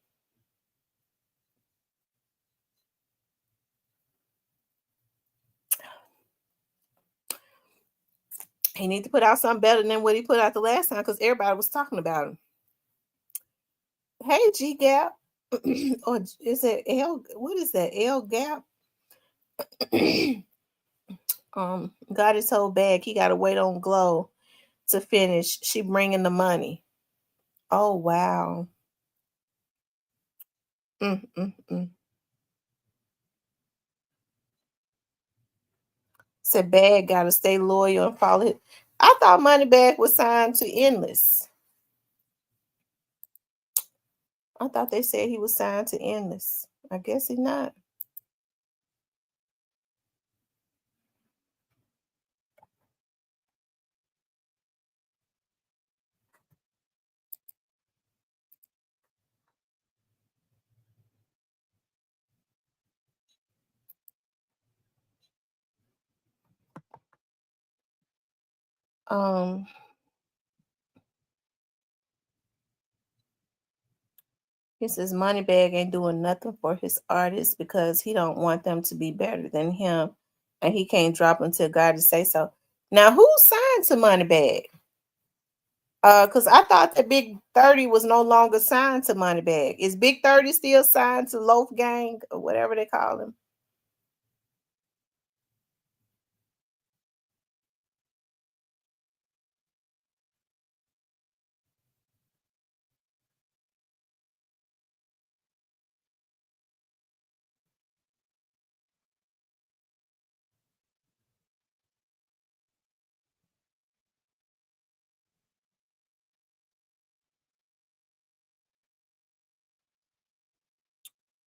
He need to put out something better than what he put out the last time because everybody was talking about him. Hey, G Gap. Or is it L? What is that? L Gap? God is so bad. He got to wait on Glow to finish. She bringing the money. Oh, wow. Mm, mm, mm. Said Bag gotta stay loyal and follow it. I thought Moneybag was signed to Endless. I thought they said he was signed to Endless. I guess he's not. Um, he says Moneybag ain't doing nothing for his artists because he don't want them to be better than him, and he can't drop until God to say so. Now, who signed to Moneybag? Because I thought that Big 30 was no longer signed to Moneybag. Is Big 30 still signed to Loaf Gang or whatever they call him?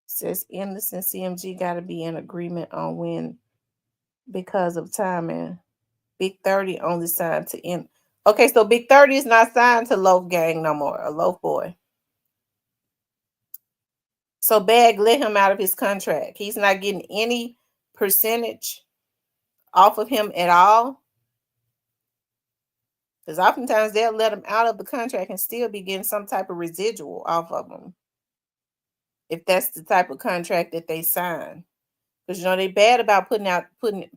Says Endless and CMG got to be in agreement on when because of timing. Big 30 only signed to end. Okay, so Big 30 is not signed to Loaf Gang no more, a Loaf Boy. So Bag let him out of his contract. He's not getting any percentage off of him at all. Because oftentimes they'll let him out of the contract and still be getting some type of residual off of him. If that's the type of contract that they sign. Because they bad about putting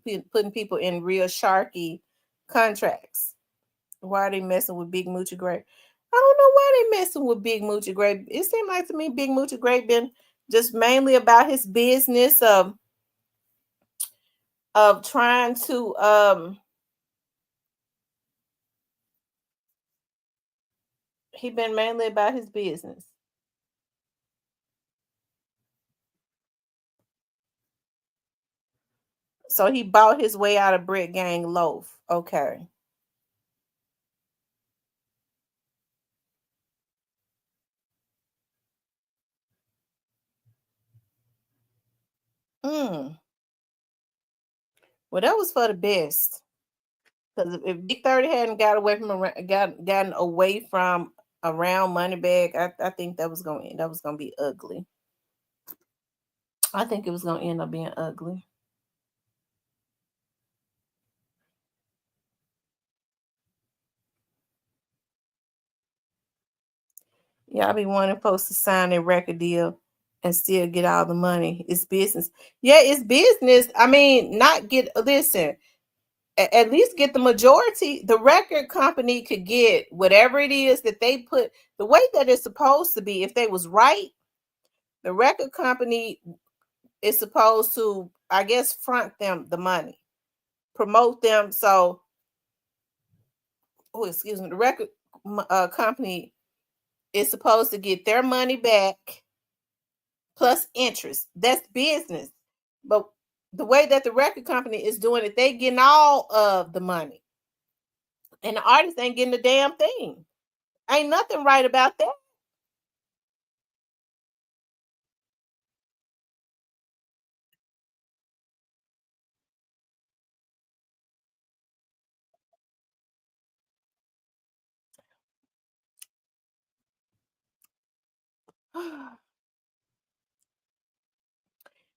people in real sharky contracts. Why are they messing with Big Moochie Gray? I don't know why they messing with Big Moochie Gray. It seemed like to me Big Moochie Gray been just mainly about his business of trying to he been mainly about his business. So he bought his way out of Brick Gang Loaf. Okay. Mm. Well, that was for the best. Because if Big 30 hadn't got away from gotten away from around Moneybag, I think that was gonna be ugly. I think it was gonna end up being ugly. Yeah, I be wanting folks to sign a record deal and still get all the money. It's business. Yeah, it's business. I mean, not get listen. At least get the majority. The record company could get whatever it is that they put the way that it's supposed to be. If they was right, the record company is supposed to, I guess, front them the money, promote them. So, oh, excuse me, the record company is supposed to get their money back plus interest. That's business. But the way that the record company is doing it, they getting all of the money. And the artist ain't getting a damn thing. Ain't nothing right about that.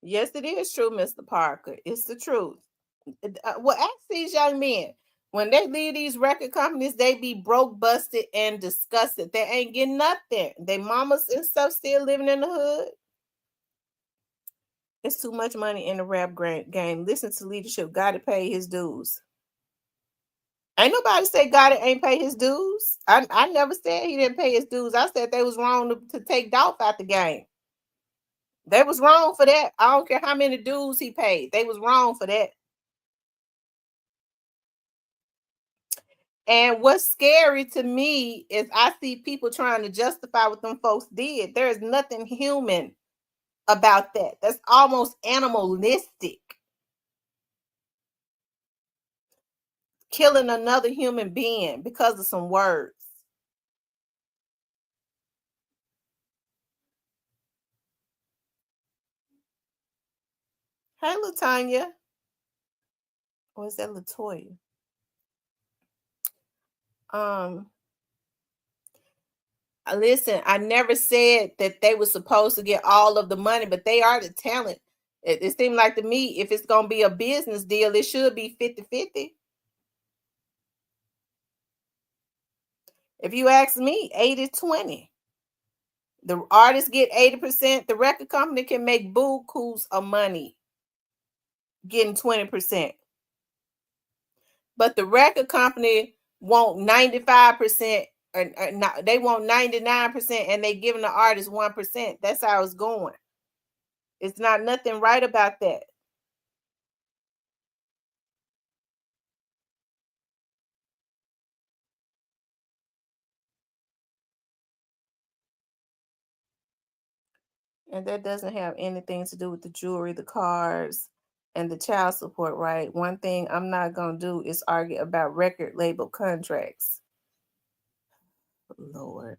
Yes, it is true, Mr. Parker. It's the truth. Well, ask these young men. When they leave these record companies, they be broke, busted, and disgusted. They ain't getting nothing. They mamas and stuff still living in the hood. It's too much money in the rap game. Listen to leadership. Got to pay his dues. Ain't nobody say God ain't pay his dues. I never said he didn't pay his dues. I said they was wrong to take Dolph out the game. They was wrong for that. I don't care how many dues he paid. They was wrong for that. And what's scary to me is I see people trying to justify what them folks did. There is nothing human about that. That's almost animalistic. killing another human being because of some words. Hey, LaTanya. Or is that LaToya? Listen, I never said that they were supposed to get all of the money, but they are the talent. It seemed like to me, if it's going to be a business deal, it should be 50-50. If you ask me, 80-20. The artists get 80%. The record company can make bukus of money getting 20%. But the record company want 95%, or not, they want 99%, and they giving the artist 1%. That's how it's going. It's not nothing right about that. And that doesn't have anything to do with the jewelry, the cars, and the child support, right? One thing I'm not going to do is argue about record label contracts. Lord.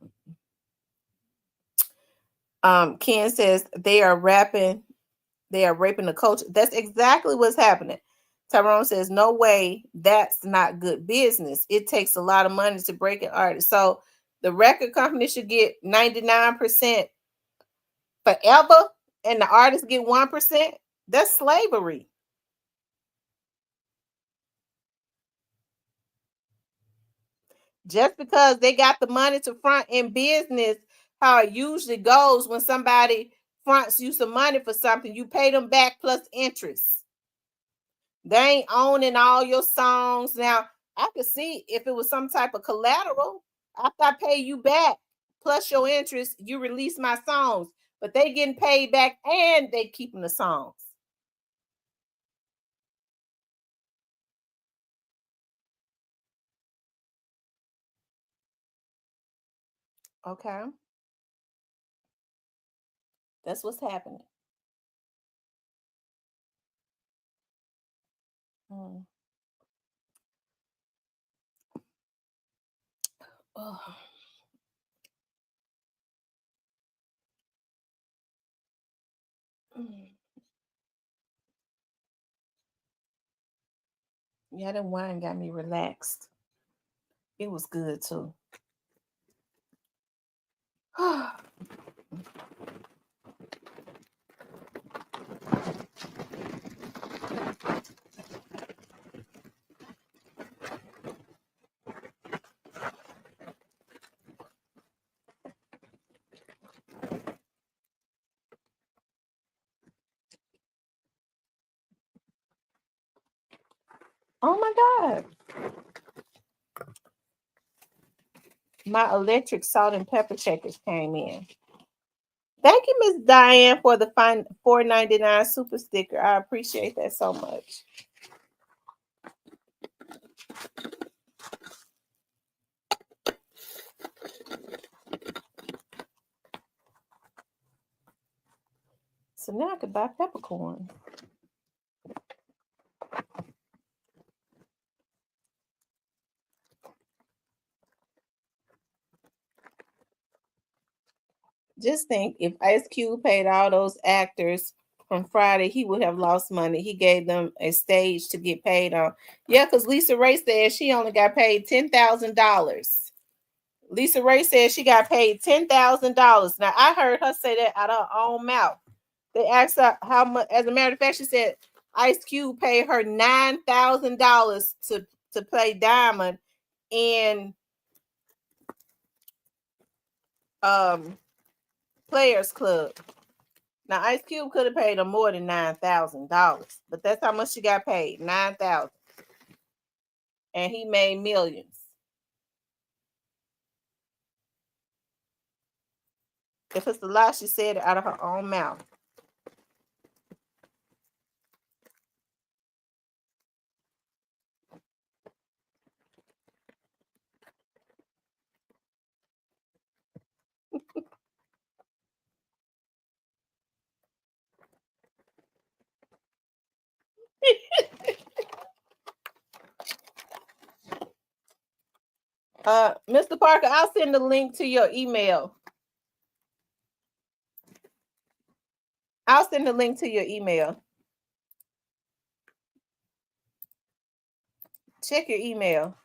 Ken says they are raping the culture. That's exactly what's happening. Tyrone says, no way, that's not good business. It takes a lot of money to break an artist. So the record company should get 99% forever, and the artist get 1%. That's slavery. Just because they got the money to front in business, how it usually goes when somebody fronts you some money for something, you pay them back plus interest. They ain't owning all your songs. Now, I could see if it was some type of collateral, after I pay you back plus your interest, you release my songs. But they getting paid back and they keeping the songs. Okay. That's what's happening. Mm. Oh. Mm. Yeah, that wine got me relaxed. It was good too. Oh my God. My electric salt and pepper shakers came in. Thank you, Miss Diane, for the fine $4.99 super sticker. I appreciate that so much. So now I could buy peppercorn. Just think, if Ice Cube paid all those actors from Friday, he would have lost money. He gave them a stage to get paid on. Yeah, because Lisa Ray said she only got paid $10,000. Lisa Ray said she got paid $10,000. Now I heard her say that out of her own mouth. They asked her how much. As a matter of fact, she said Ice Cube paid her $9,000 to play Diamond in Players Club. Now Ice Cube could have paid her more than $9,000, but that's how much she got paid, $9,000, and he made millions. If it's a lie, she said it out of her own mouth. Mr. Parker, I'll send the link to your email. I'll send the link to your email. Check your email.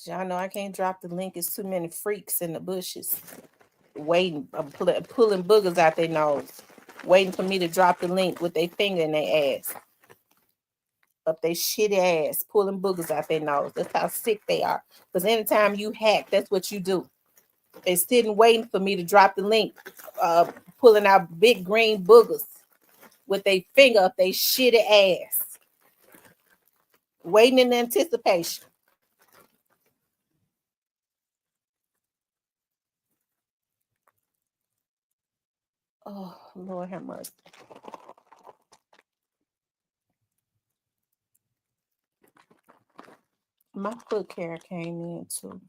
Y'all know I can't drop the link. It's too many freaks in the bushes waiting, pulling boogers out their nose, waiting for me to drop the link with their finger in their ass, up their shitty ass, pulling boogers out their nose. That's how sick they are. Because anytime you hack, that's what you do. They sitting waiting for me to drop the link, pulling out big green boogers with their finger up their shitty ass, waiting in anticipation. Oh, Lord have mercy. My foot care came in too.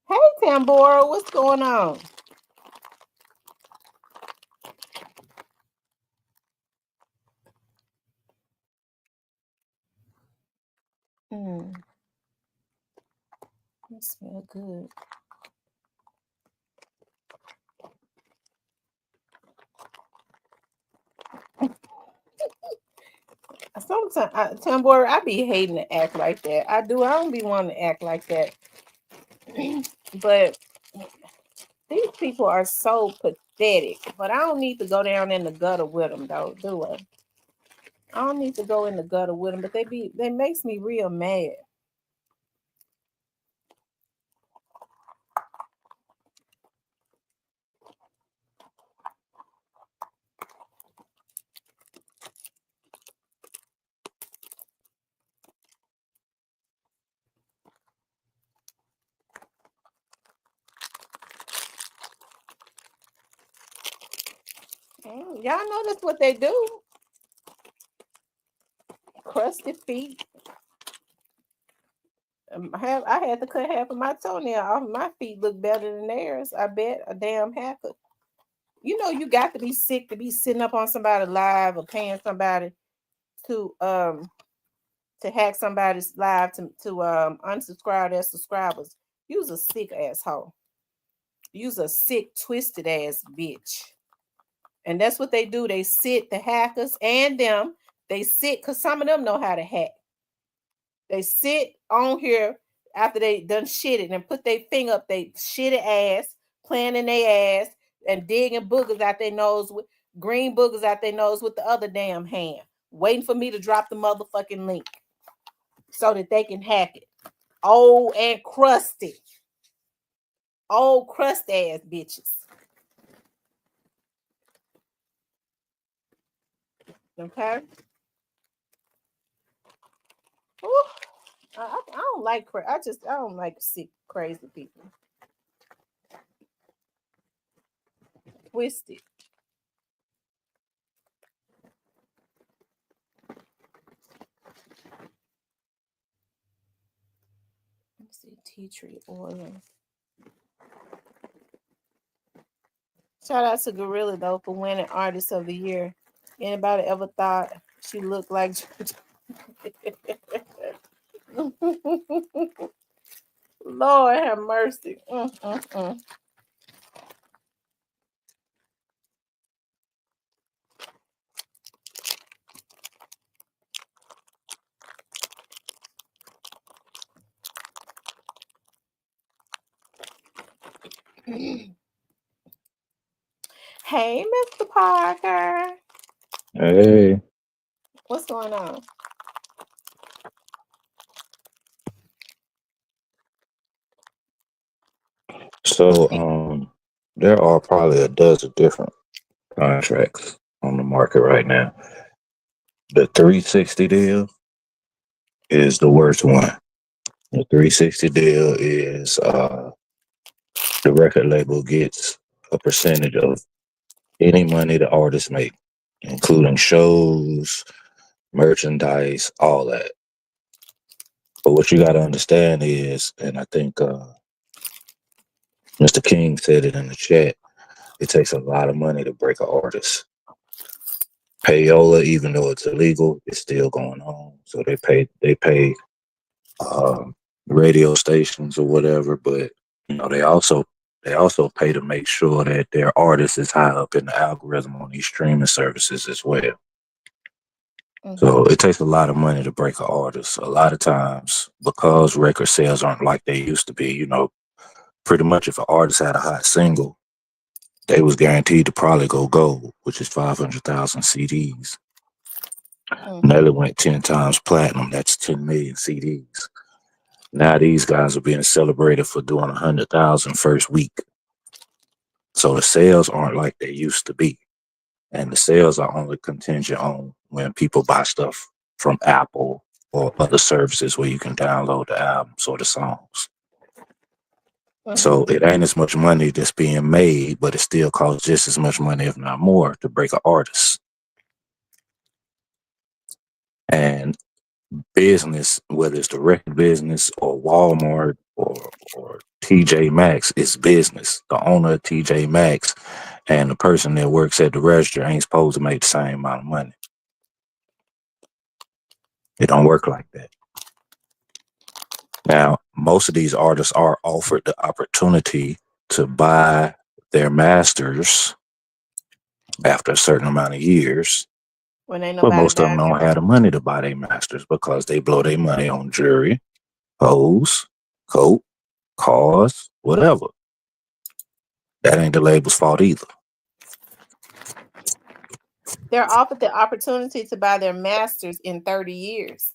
Hey, Tambora, what's going on? It smells good. Sometimes, Tambora, I be hating to act like that. I do. I don't be wanting to act like that. But these people are so pathetic. But I don't need to go down in the gutter with them, though, do I? I don't need to go in the gutter with them, but they makes me real mad. Y'all know that's what they do. Crusty feet. I had to cut half of my toenail off. My feet look better than theirs. I bet a damn hacker. You know, you got to be sick to be sitting up on somebody live or paying somebody to hack somebody's live to unsubscribe their subscribers. You's a sick asshole. You's a sick, twisted ass bitch. And that's what they do. They sit, the hackers and them, they sit because some of them know how to hack. They sit on here after they done shitted and put their finger up they shitty ass, playing in their ass, and digging boogers out their nose with green boogers out their nose with the other damn hand, waiting for me to drop the motherfucking link so that they can hack it. Old and crusty. Old crust ass bitches. Okay. Ooh, I don't like I don't like sick crazy people. Twisted. Let's see, tea tree oil. Shout out to Gorilla though for winning Artist of the Year. Anybody ever thought she looked like Lord have mercy. Hey, Mr. Parker. Hey, What's going on? so there are probably a dozen different contracts on the market right now. The 360 deal is the worst one. The 360 deal is the record label gets a percentage of any money the artist make, including shows, merchandise, all that. But what you got to understand is, and I think Mr. King said it in the chat, it takes a lot of money to break an artist. Payola, even though it's illegal, it's still going on. So they pay radio stations or whatever, but you know they also pay to make sure that their artist is high up in the algorithm on these streaming services as well. So it takes a lot of money to break an artist. A lot of times, because record sales aren't like they used to be, you know, pretty much if an artist had a hot single, they was guaranteed to probably go gold, which is 500,000 CDs. Nelly went 10 times platinum. That's 10 million CDs. Now these guys are being celebrated for doing 100,000 first week. So the sales aren't like they used to be. And the sales are only contingent on when people buy stuff from Apple or other services where you can download the albums or the songs. So it ain't as much money that's being made, but it still costs just as much money, if not more, to break an artist. And business, whether it's the record business or Walmart or TJ Maxx, it's business. The owner of TJ Maxx and the person that works at the register ain't supposed to make the same amount of money. It don't work like that. Now, most of these artists are offered the opportunity to buy their masters after a certain amount of years. When ain't But nobody most of them buying don't have the money to buy their masters because they blow their money on jewelry, hoes, coat, cars, whatever. That ain't the label's fault either. They're offered the opportunity to buy their masters in 30 years.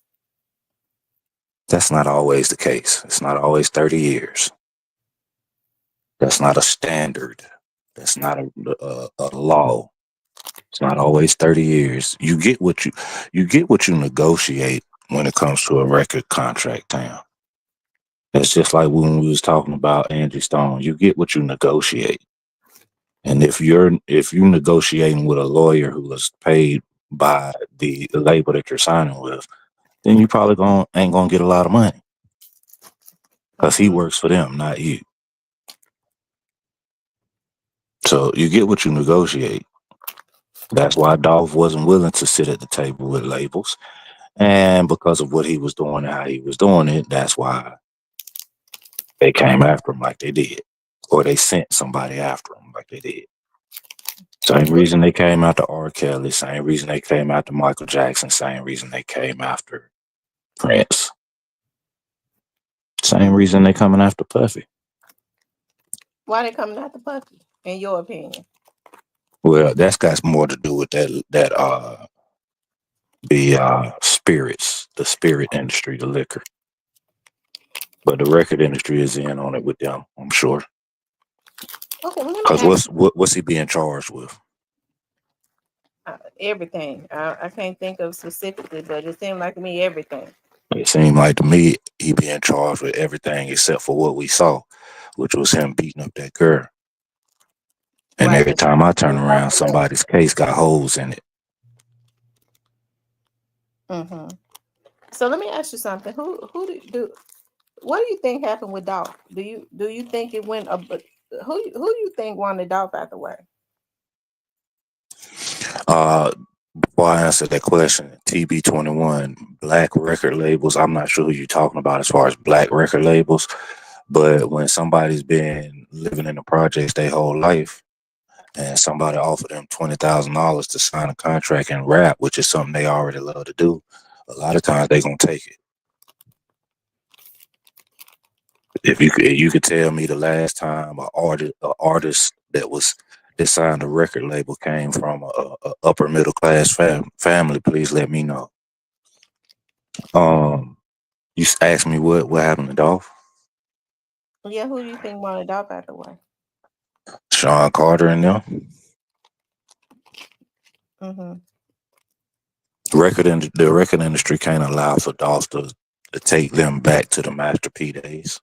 That's not always the case. It's not always 30 years. That's not a standard. That's not a law. It's not always 30 years. You get what you negotiate when it comes to a record contract, Tam. It's just like when we was talking about Angie Stone. You get what you negotiate. And if you negotiating with a lawyer who is paid by the label that you're signing with, then you probably ain't gonna get a lot of money. Because he works for them, not you. So you get what you negotiate. That's why Dolph wasn't willing to sit at the table with labels. And because of what he was doing and how he was doing it, that's why they came after him like they did. Or they sent somebody after him like they did. Same reason they came after R. Kelly, same reason they came after Michael Jackson, same reason they came after Prince. Same reason they coming after Puffy. Why they coming after Puffy, in your opinion? Well, that's got more to do with the spirits, the spirit industry, the liquor. But the record industry is in on it with them, I'm sure. Okay, well, Because what's he being charged with? Everything. I can't think of specifically, but it seemed like to me everything. It seemed like to me he being charged with everything except for what we saw, which was him beating up that girl. And Right, every time I turn around, somebody's case got holes in it. So let me ask you something. Who what do you think happened with Dolph? Do you think it went who do you think wanted Dolph out the way? Before I answer that question, TB21, black record labels, I'm not sure who you're talking about as far as black record labels, but when somebody's been living in the projects their whole life and somebody offered them $20,000 to sign a contract and rap, which is something they already love to do, a lot of times they gonna take it. If you could tell me the last time an artist that signed a record label came from a upper middle class family, please let me know. You asked me what happened to Dolph? Yeah, who do you think wanted Dolph out the way? Sean Carter and them. The record industry can't allow for Dolph to to take them back to the Master P days.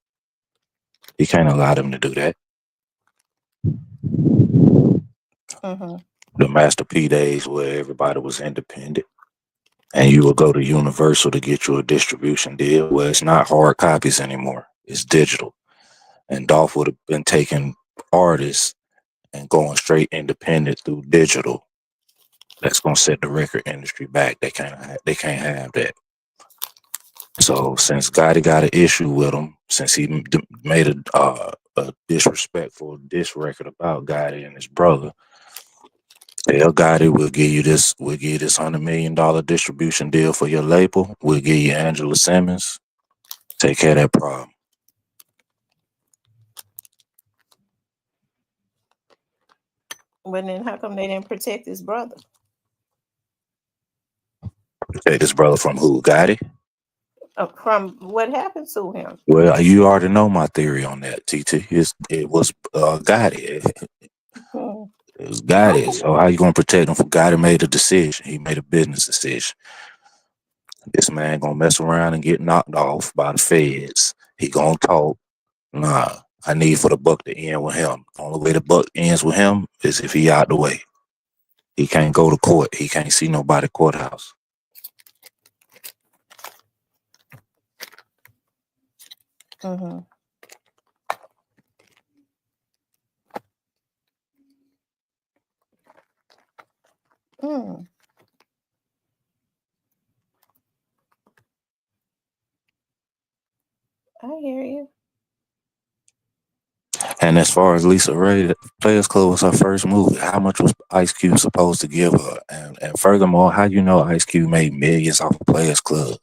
He can't allow them to do that. Mm-hmm. The Master P days where everybody was independent. And you would go to Universal to get you a distribution deal. Well, it's not hard copies anymore. It's digital. And Dolph would have been taking artists and going straight independent through digital. That's gonna set the record industry back. They can't have that. So since Gotti got an issue with him, since he made a disrespectful diss record about Gotti and his brother, tell Gotti we'll give you this $100 million distribution deal for your label. We'll give you Angela Simmons. Take care of that problem. But then how come they didn't protect his brother? Protect his brother from who? Gotti? From what happened to him? Well, you already know my theory on that, TT. It was Gotti. Hmm. It was Gotti. So how you gonna protect him from Gotti made a decision? He made a business decision. This man gonna mess around and get knocked off by the feds. He gonna talk. Nah, I need for the buck to end with him. The only way the buck ends with him is if he out the way. He can't go to court. He can't see nobody courthouse. Mm-hmm. Mm. I hear you. And as far as Lisa Ray, Players Club was her first movie. How much was Ice Cube supposed to give her? And furthermore, how you know Ice Cube made millions off of Players Club?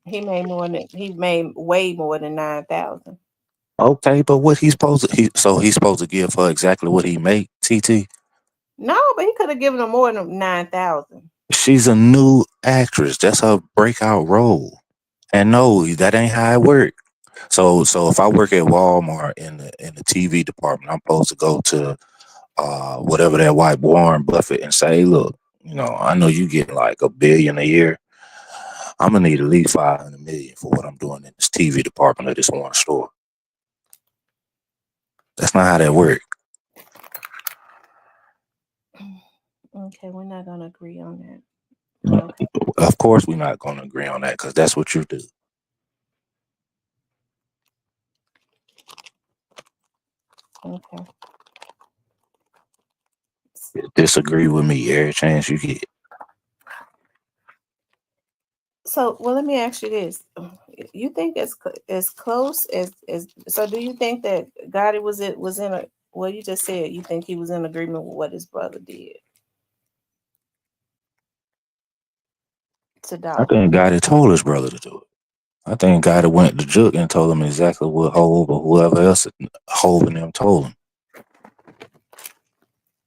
He made way more than 9,000. Okay, but what he's supposed to he's supposed to give her exactly what he made, TT? No, but he could have given her more than 9,000. She's a new actress. That's her breakout role. And no, that ain't how it works. So if I work at Walmart in the TV department, I'm supposed to go to whatever that white Warren Buffett and say, look, I know you get like $1 billion a year. I'm gonna need at least 500 million for what I'm doing in this TV department of this one store. That's not how that works. Okay, we're not gonna agree on that. Okay. Of course, we're not gonna agree on that because that's what you do. Okay. Disagree with me every chance you get. So, well, let me ask you this: you think it's as close as so? Do you think that Gotti was in a? Well, you just said you think he was in agreement with what his brother did to I Dolph. think Gotti told his brother to do it. I think Gotti went to Juke and told him exactly what Hov or whoever else Hov and them told him.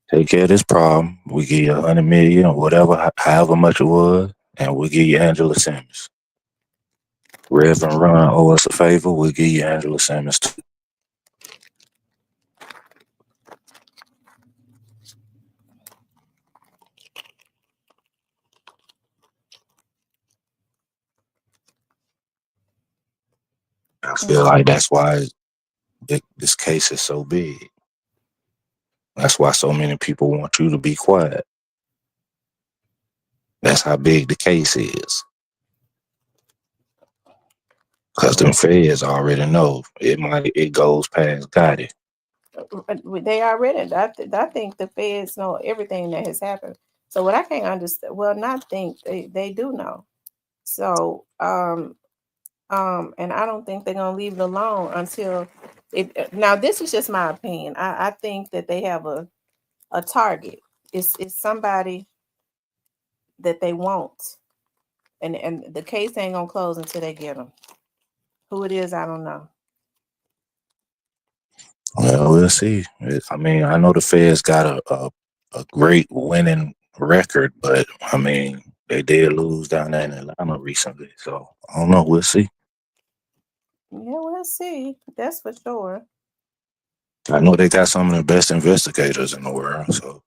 Take care of this problem. We give you 100 million or whatever, however much it was, and we'll give you Angela Simmons. Rev and Ron owe us a favor. We'll give you Angela Simmons too. I feel like that's why this case is so big. That's why so many people want you to be quiet. That's how big the case is. Because them feds already know it goes past Gotti. They already. I think the feds know everything that has happened. So what I can't understand, well, not think they do know. So and I don't think they're gonna leave it alone until it. Now this is just my opinion. I think that they have a target. It's somebody that they want, and the case ain't gonna close until they get them. Who it is, I don't know. Well, we'll see. I mean, I know the feds got a great winning record, but I mean, they did lose down there in Atlanta recently. So I don't know. We'll see. Yeah, we'll see. That's for sure. I know they got some of the best investigators in the world. So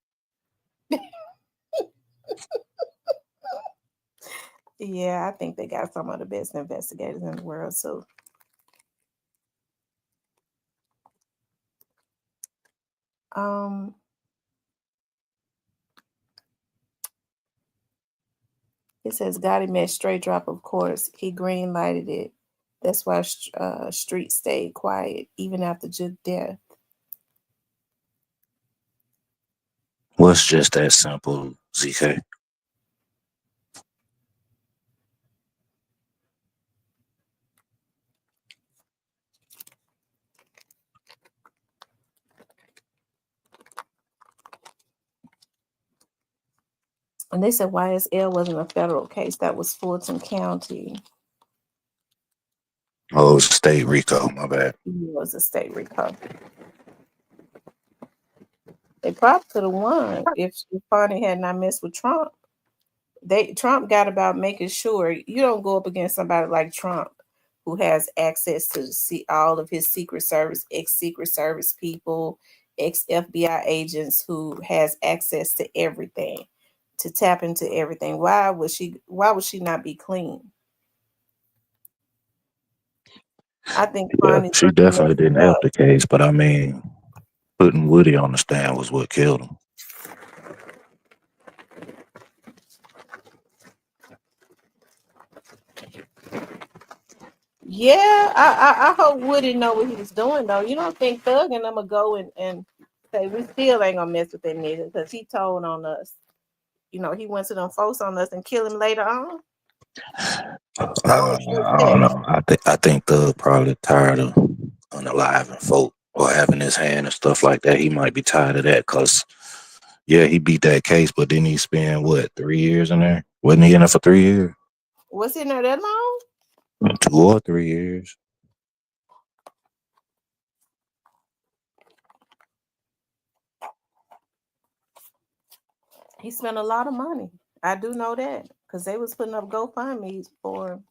Yeah, I think they got some of the best investigators in the world. So, it says Gotti met straight drop. Of course, he green lighted it. That's why Street stayed quiet even after Juke's death. What's just that simple, ZK? And they said YSL wasn't a federal case. That was Fulton County. Oh, it was state RICO. My bad. It was a state RICO. They probably could have won if Barney had not messed with Trump. Trump got about making sure you don't go up against somebody like Trump, who has access to see all of his Secret Service, ex-Secret Service people, ex-FBI agents, who has access to everything, to tap into everything. Why would she not be clean? I think Yeah, Barney's she definitely didn't help the case, but I mean, putting Woody on the stand was what killed him. Yeah, I hope Woody know what he was doing though. You don't think Thug and I'm gonna go and say we still ain't gonna mess with that nigga because he told on us. You know, he went to them folks on us and kill him later on. I don't know. I think Thug probably tired of unaliving folk or having his hand and stuff like that. He might be tired of that because, yeah, he beat that case, but didn't he spend what 3 years in there? Wasn't he in there for 3 years? Was he in there that long? 2 or 3 years. He spent a lot of money. I do know that because they was putting up GoFundMe's for him.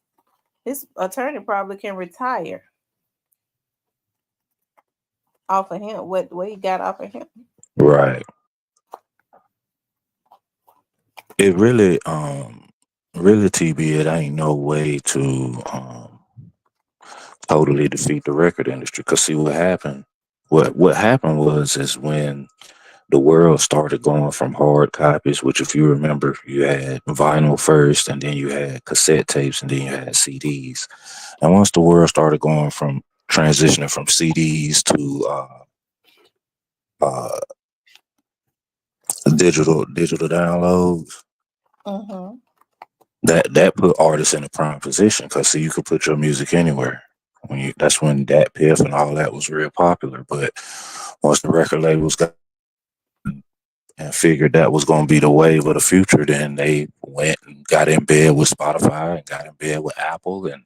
His attorney probably can retire off of him. What he got off of him? Right. It really, really, TB, it ain't no way to totally defeat the record industry. Cause see what happened. What happened is when the world started going from hard copies, which if you remember, you had vinyl first, and then you had cassette tapes, and then you had CDs. And once the world started going from transitioning from CDs to digital downloads, that put artists in a prime position because see, you could put your music anywhere. That's when Dat Piff and all that was real popular. But once the record labels got and figured that was going to be the wave of the future, then they went and got in bed with Spotify and got in bed with Apple, and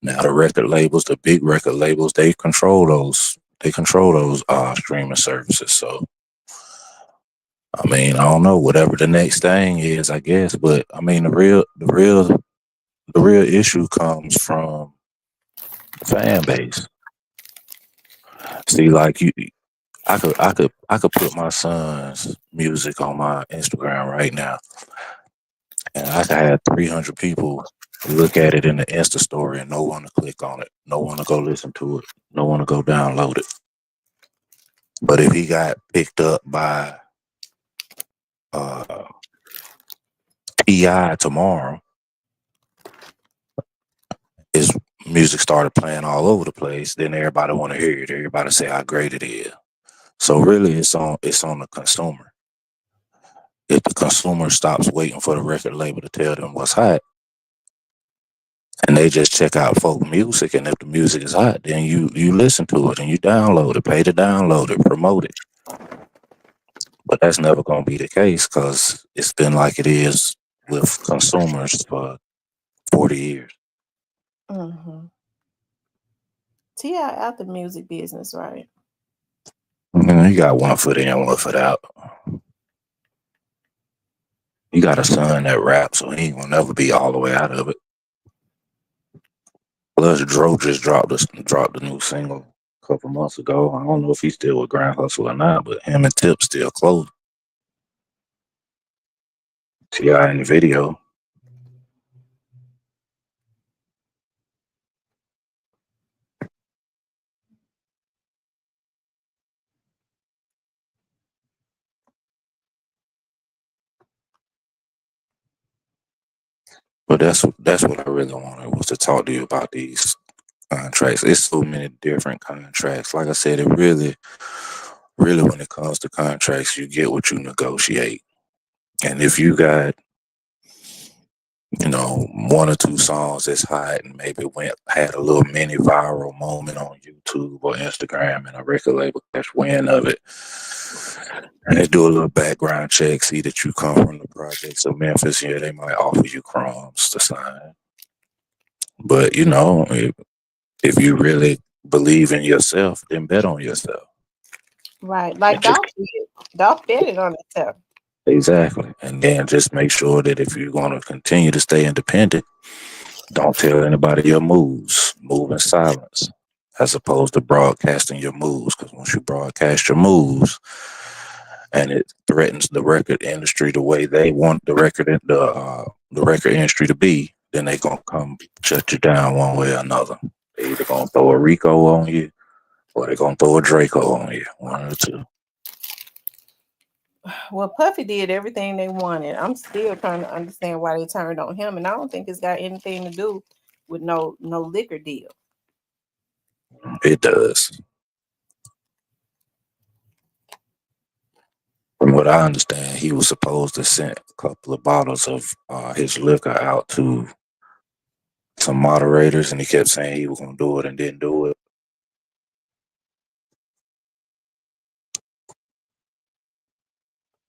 now the record labels, the big record labels, they control those streaming services. So I mean, I don't know, whatever the next thing is, I guess. But I mean, the real issue comes from the fan base. See, like I could put my son's music on my Instagram right now, and I could have 300 people look at it in the Insta story, and no one to click on it, no one to go listen to it, no one to go download it. But if he got picked up by T.I. tomorrow, his music started playing all over the place, then everybody want to hear it. Everybody say how great it is. So really, it's on the consumer. If the consumer stops waiting for the record label to tell them what's hot, and they just check out folk music, and if the music is hot, then you listen to it and you download it, pay to download it, promote it. But that's never going to be the case because it's been like it is with consumers for 40 years. T.I. out the music business, right? You got one foot in, one foot out. You got a son that raps, so he ain't gonna never be all the way out of it. Plus, Dro just dropped the new single a couple months ago. I don't know if he's still with Grand Hustle or not, but him and Tip still close. T.I. in the video. But that's what I really wanted was to talk to you about these contracts. It's so many different contracts. Like I said, it really, really, when it comes to contracts, you get what you negotiate. And if you got, one or two songs that's hot and maybe had a little mini viral moment on YouTube or Instagram and a record label catch wind of it, and they do a little background check, see that you come from the projects of Memphis, yeah, they might offer you crumbs to sign. But if you really believe in yourself, then bet on yourself. Right. Like Dolph did. Dolph betted on himself. Exactly. And then just make sure that if you're going to continue to stay independent, don't tell anybody your moves. Move in silence as opposed to broadcasting your moves. Because once you broadcast your moves and it threatens the record industry the way they want the record industry to be, then they gonna come shut you down one way or another. They either gonna throw a Rico on you or they gonna throw a Draco on you. One or two. Well, Puffy did everything they wanted. I'm still trying to understand why they turned on him, and I don't think it's got anything to do with no liquor deal. It does. From what I understand, he was supposed to send a couple of bottles of his liquor out to some moderators, and he kept saying he was going to do it and didn't do it.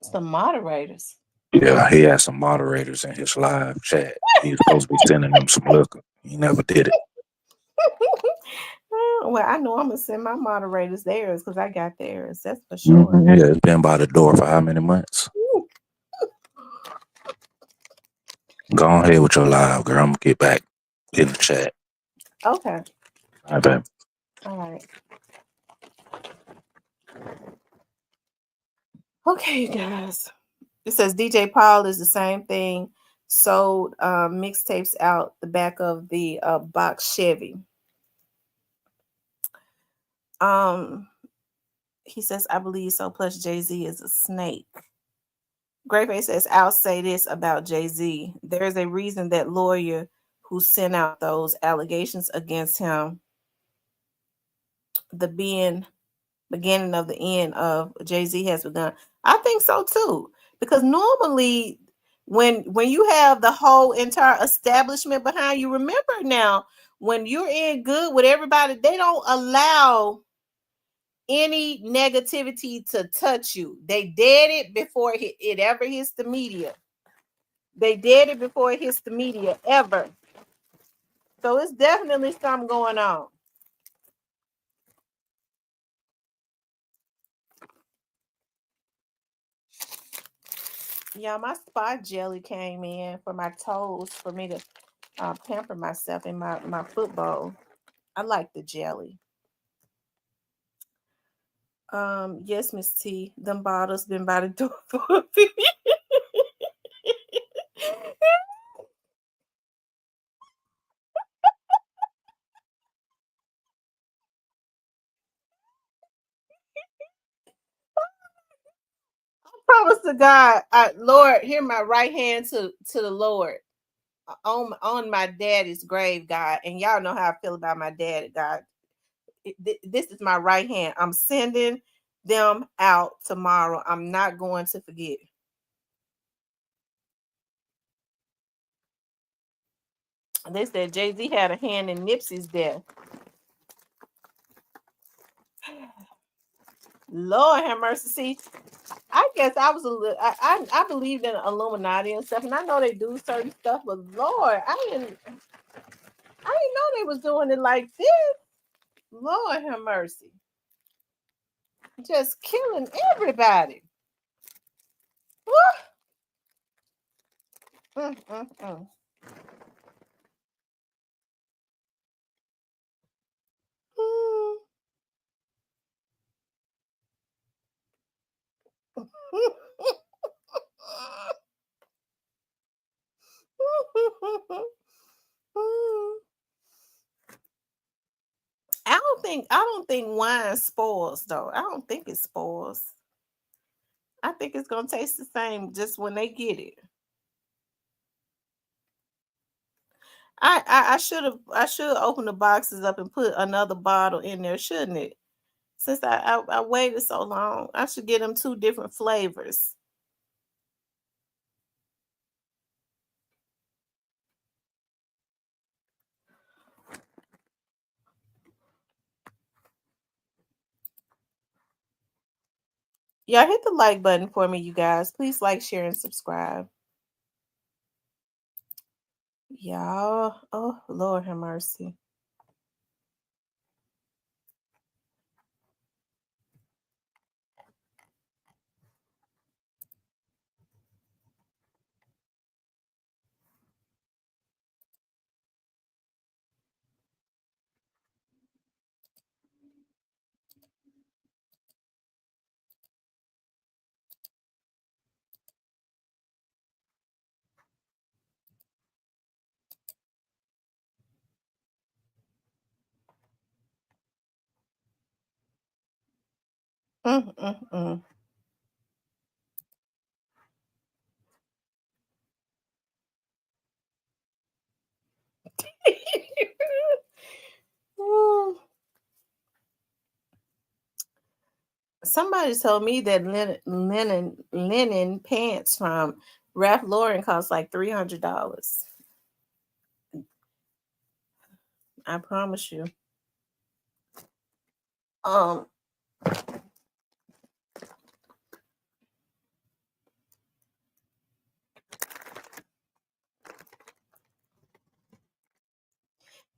Some moderators. Yeah, he had some moderators in his live chat. He was supposed to be sending them some liquor. He never did it. Well, I know I'm gonna send my moderators theirs because I got theirs. That's for sure. Mm-hmm. Yeah, it's been by the door for how many months? Go ahead with your live, girl. I'm gonna get back in the chat. Okay. All right, babe. All right. Okay, you guys. It says DJ Paul is the same thing. Sold mixtapes out the back of the box Chevy. He says, I believe so. Plus, Jay-Z is a snake. Greyface says, I'll say this about Jay-Z. There is a reason that lawyer who sent out those allegations against him, the beginning of the end of Jay-Z has begun. I think so too. Because normally when you have the whole entire establishment behind you, remember now, when you're in good with everybody, they don't allow any negativity to touch you. They did it before it ever hits the media. They did it before it hits the media ever. So it's definitely something going on. Yeah, my spa jelly came in for my toes for me to pamper myself in my football. I like the jelly. Yes, Miss T. Them bottles been by the door for a few years. Promise to God, Lord, hear my right hand to the Lord on my daddy's grave, God. And y'all know how I feel about my dad, God. This is my right hand. I'm sending them out tomorrow. I'm not going to forget. They said Jay-Z had a hand in Nipsey's death. Lord have mercy. See, I guess I was a little. I believed in Illuminati and stuff, and I know they do certain stuff. But Lord, I didn't know they was doing it like this. Lord have mercy. Just killing everybody. Mm, mm, mm. I don't think wine spoils though. I don't think it spoils. I think it's gonna taste the same just when they get it. I should open the boxes up and put another bottle in there, shouldn't it? Since I waited so long, I should get them 2 different flavors. Y'all hit the like button for me, you guys. Please like, share, and subscribe. Y'all, oh Lord have mercy. Mm, mm, mm. Ooh. Somebody told me that linen pants from Ralph Lauren cost like $300. I promise you. Um,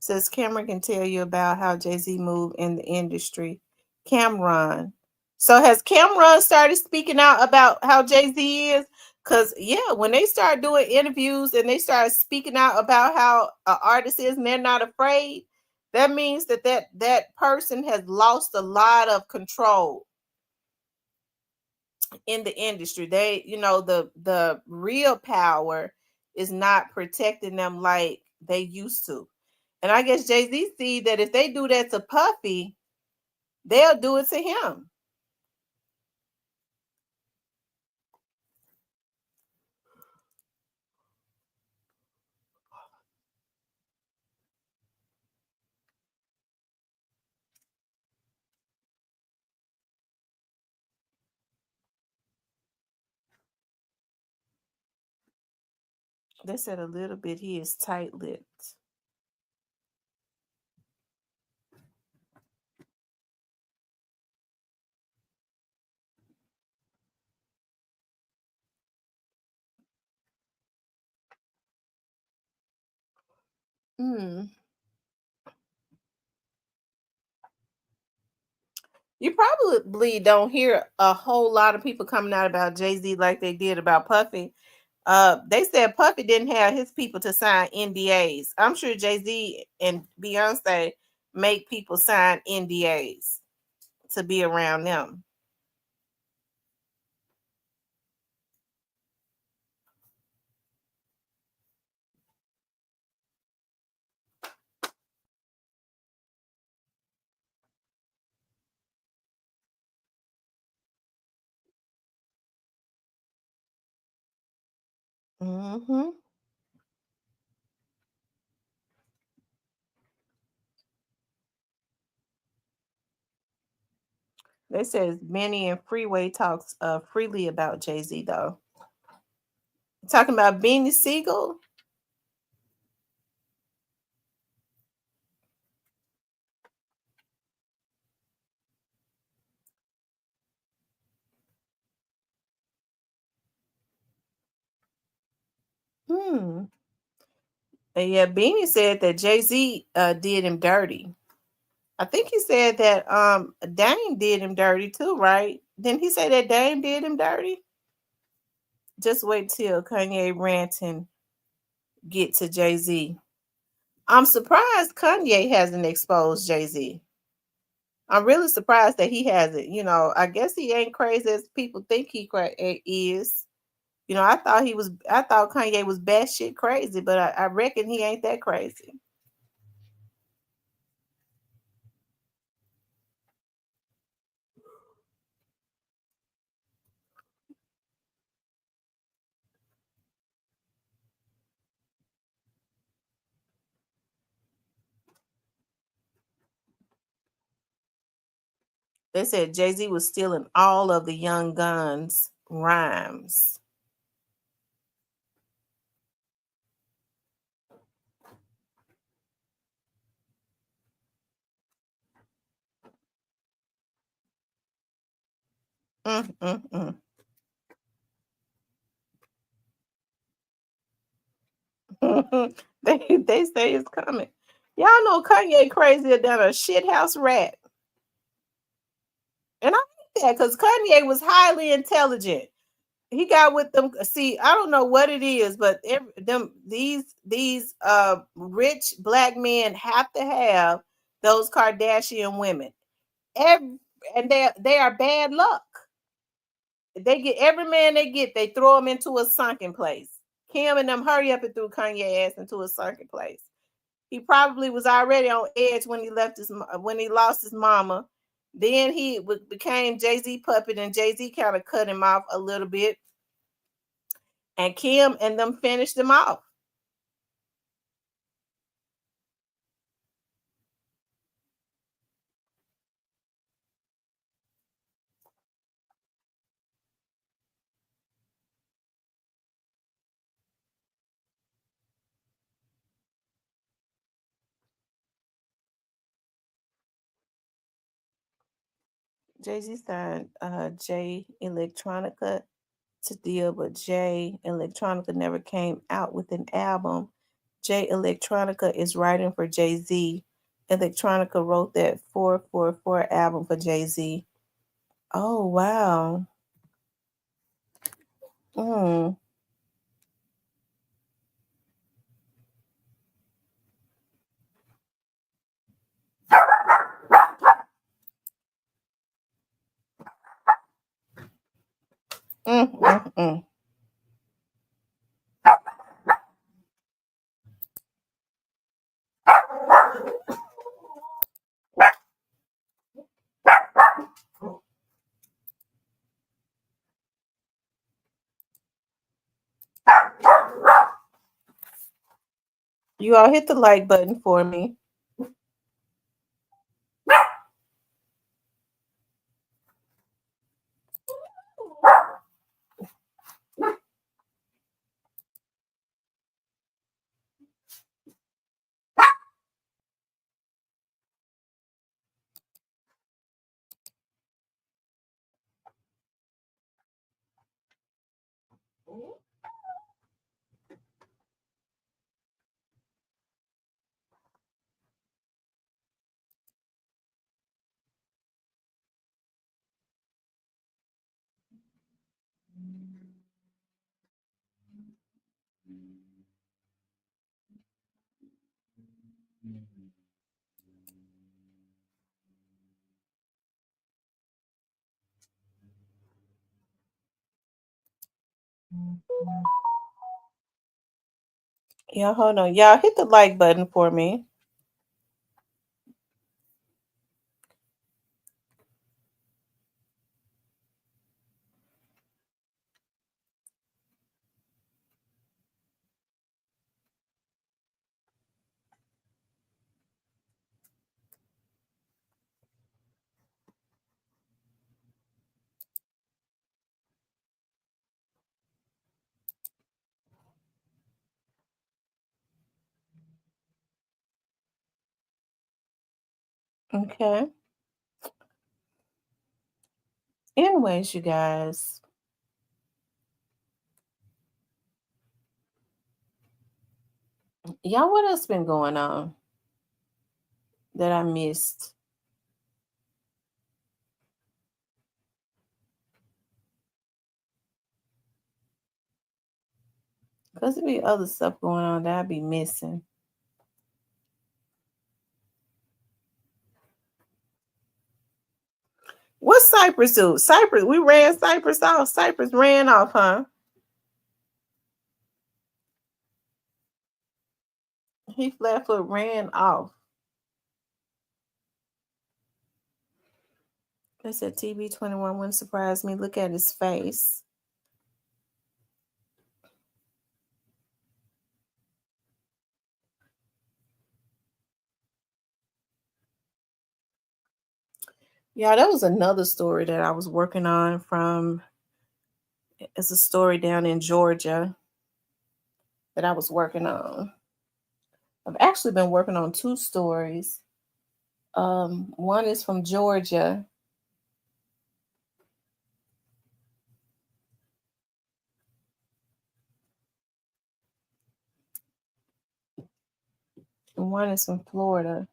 says Cameron can tell you about how Jay-Z moved in the industry. Cameron. So has Cameron started speaking out about how Jay-Z is? Because yeah, when they start doing interviews and they start speaking out about how an artist is and they're not afraid, that means that person has lost a lot of control in the industry. They, the real power is not protecting them like they used to. And I guess Jay-Z see that if they do that to Puffy, they'll do it to him. They said a little bit he is tight-lipped. Hmm. You probably don't hear a whole lot of people coming out about Jay-Z like they did about Puffy. They said Puffy didn't have his people to sign NDAs. I'm sure Jay-Z and Beyonce make people sign NDAs to be around them. Mm-hmm. They says Benny and Freeway talks freely about Jay-Z though. Talking about Beanie Siegel. Hmm. And yeah, Beanie said that Jay-Z did him dirty. I think he said that Dame did him dirty too, right? Didn't he say that Dame did him dirty? Just wait till Kanye ranting get to Jay-Z. I'm surprised Kanye hasn't exposed Jay-Z. I'm really surprised that he hasn't. I guess he ain't crazy as people think he is. I thought Kanye was batshit crazy, but I reckon he ain't that crazy. They said Jay-Z was stealing all of the Young Guns rhymes. Mm, mm, mm. they say it's coming. Y'all know Kanye crazier than a shithouse rat. And I think that because Kanye was highly intelligent. He got with them. See, I don't know what it is, but these rich black men have to have those Kardashian women. Every, and they are bad luck. They get every man they get, they throw them into a sunken place. Kim and them hurry up and threw Kanye ass into a sunken place. He probably was already on edge when he lost his mama. Then he became Jay-Z puppet, and Jay-Z kind of cut him off a little bit. And Kim and them finished him off. Jay-Z signed Jay Electronica to deal, but Jay Electronica never came out with an album. Jay Electronica is writing for Jay-Z. Electronica wrote that 444 album for Jay-Z. Oh, wow. Mm. Mm, mm, mm. You all hit the like button for me. Yeah, hold on. Y'all hit the like button for me. Okay. Anyways, you guys. Y'all, what else been going on that I missed? Because there be other stuff going on that I be missing. What's Cypress do? Cypress, we ran Cypress off. Cypress ran off, huh? He flat-foot ran off. They said TB21 wouldn't surprise me. Look at his face. Yeah, that was another story that I was working on from. It's a story down in Georgia that I was working on. I've actually been working on two stories. One is from Georgia. And one is from Florida.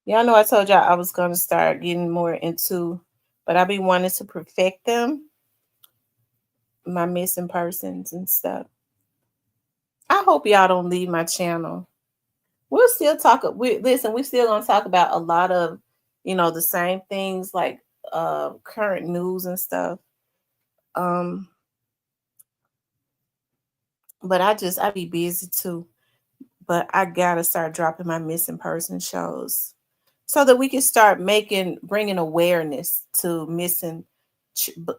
Yeah, I know I told y'all I was gonna start getting more into, but I be wanting to perfect them, my missing persons and stuff. I hope y'all don't leave my channel. We'll still talk. We listen. We still gonna talk about a lot of, the same things like current news and stuff. Um, but I be busy too. But I gotta start dropping my missing person shows so that we can start bringing awareness to missing,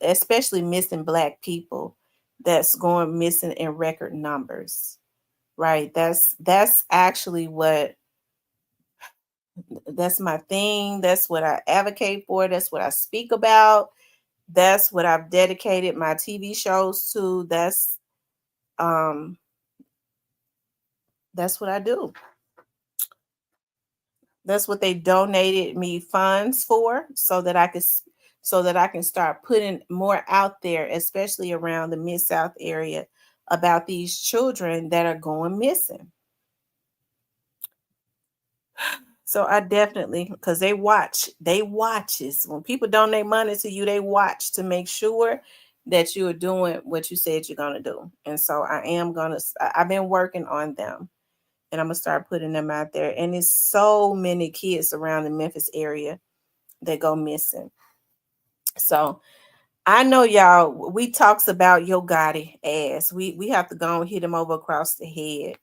especially missing Black people that's going missing in record numbers. Right? That's actually that's my thing. That's what I advocate for. That's what I speak about. That's what I've dedicated my TV shows to. Um that's what I do. That's what they donated me funds for, so that I can start putting more out there, especially around the Mid South area, about these children that are going missing. So I definitely, because they watches when people donate money to you, they watch to make sure that you are doing what you said you're gonna do. And so I've been working on them, and I'm gonna start putting them out there. And it's so many kids around the Memphis area that go missing. So I know y'all. We talks about Yo Gotti ass. We have to go and hit him over across the head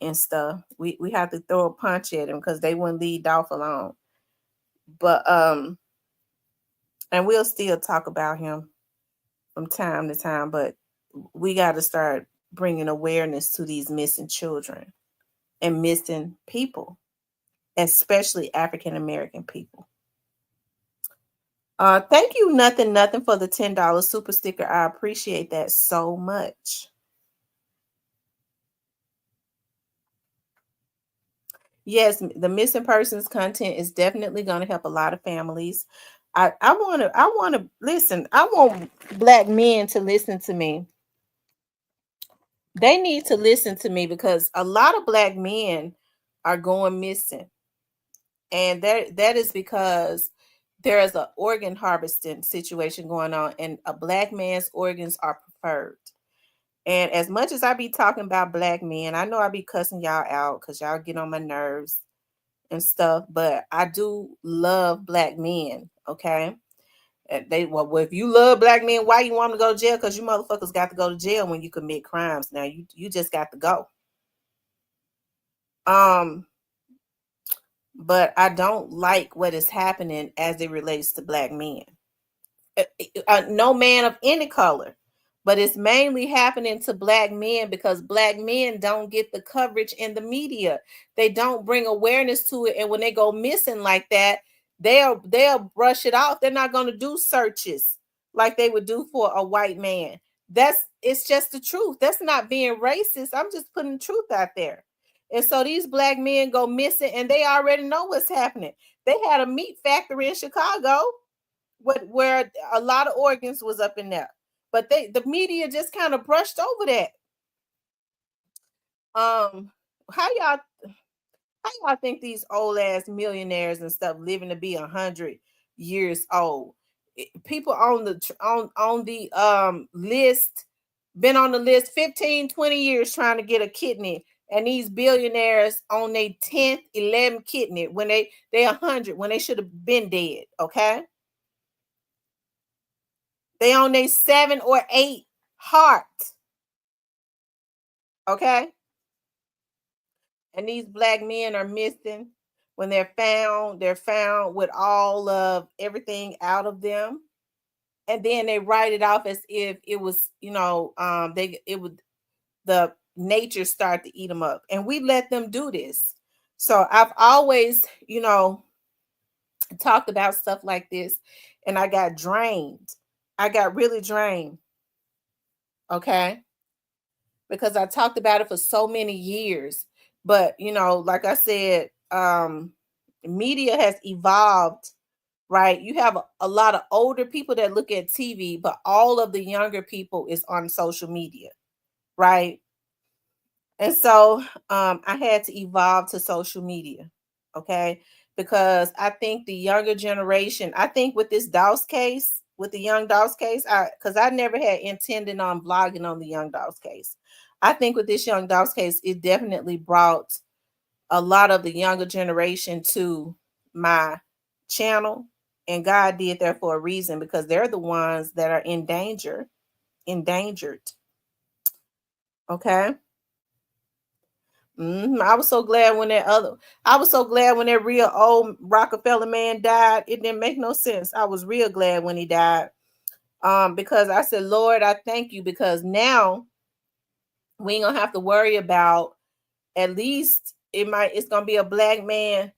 and stuff. We have to throw a punch at him because they wouldn't leave Dolph alone. But and we'll still talk about him from time to time. But we got to start bringing awareness to these missing children and missing people, especially African American people. Thank you, nothing for the $10 super sticker. I appreciate that so much. Yes, the missing persons content is definitely going to help a lot of families. I want to listen. I want Black men to listen to me. They need to listen to me because a lot of Black men are going missing, and that is because there is an organ harvesting situation going on, and a Black man's organs are preferred. And as much as I be talking about Black men, I know I be cussing y'all out because y'all get on my nerves and stuff, but I do love Black men. Okay. And well, if you love Black men, why you want to go to jail? Because you motherfuckers got to go to jail when you commit crimes. Now you just got to go. Um, but I don't like what is happening as it relates to Black men. No man of any color, but it's mainly happening to Black men because Black men don't get the coverage in the media. They don't bring awareness to it, and when they go missing like that, they'll brush it off. They're not going to do searches like they would do for a white man. It's just the truth. That's not being racist. I'm just putting the truth out there. And so these Black men go missing, and they already know what's happening. They had a meat factory in Chicago where a lot of organs was up in there, but the media just kind of brushed over that. um how y'all think these old ass millionaires and stuff living to be 100 years old, people on the list, been on the list 15-20 years trying to get a kidney, and these billionaires on their 10th 11th kidney when they 100 when they should have been dead. Okay, they on their 7 or 8 heart. Okay. And these Black men are missing. When they're found with all of everything out of them. And then they write it off as if it was, they it would the nature start to eat them up, and we let them do this. So I've always, talked about stuff like this, and I got drained. I got really drained. Okay. Because I talked about it for so many years. But, like I said, media has evolved, right? You have a lot of older people that look at TV, but all of the younger people is on social media, right? And so I had to evolve to social media, okay? Because I think the younger generation, I think with this Doss case, with the young Doss case, because I never had intended on blogging on the young Doss case. I think with this young Doss case, it definitely brought a lot of the younger generation to my channel. And God did that for a reason, because they're the ones that are endangered. Okay. I was so glad when that real old Rockefeller man died. It didn't make no sense. I was real glad when he died. Because I said, Lord, I thank you, because now we ain't gonna have to worry about, at least it's gonna be a black man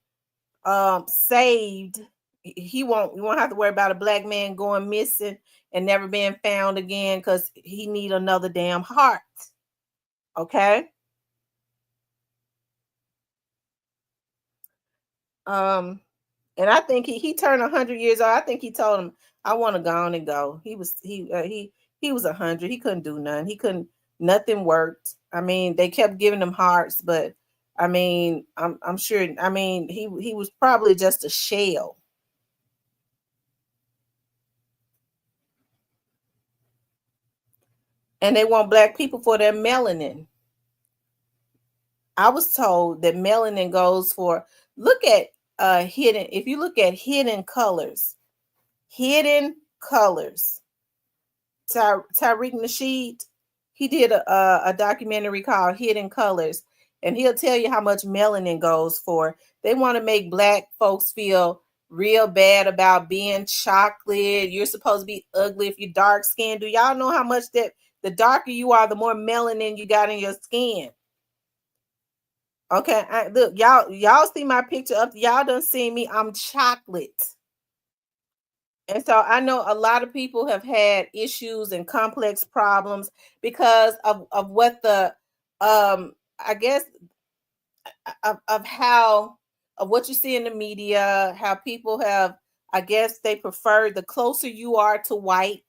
saved. We won't have to worry about a black man going missing and never being found again, because he need another damn heart. Okay. And I think he turned 100 years old. I think he told him, I want to go on and go. He was 100. He couldn't do nothing. Nothing worked. I mean, they kept giving him hearts, but I mean, I'm sure. I mean, he was probably just a shell. And they want black people for their melanin. I was told that melanin goes for, look at hidden. If you look at hidden colors. Tariq Nasheed, he did a documentary called Hidden Colors, and he'll tell you how much melanin goes for. They want to make black folks feel real bad about being chocolate. You're supposed to be ugly if you're dark skinned. Do y'all know how much that the darker you are, the more melanin you got in your skin? Okay, look, y'all see my picture up. Y'all done seen me. I'm chocolate. And so I know a lot of people have had issues and complex problems because of what the I guess of how, of what you see in the media, how people have, I guess they prefer, the closer you are to white.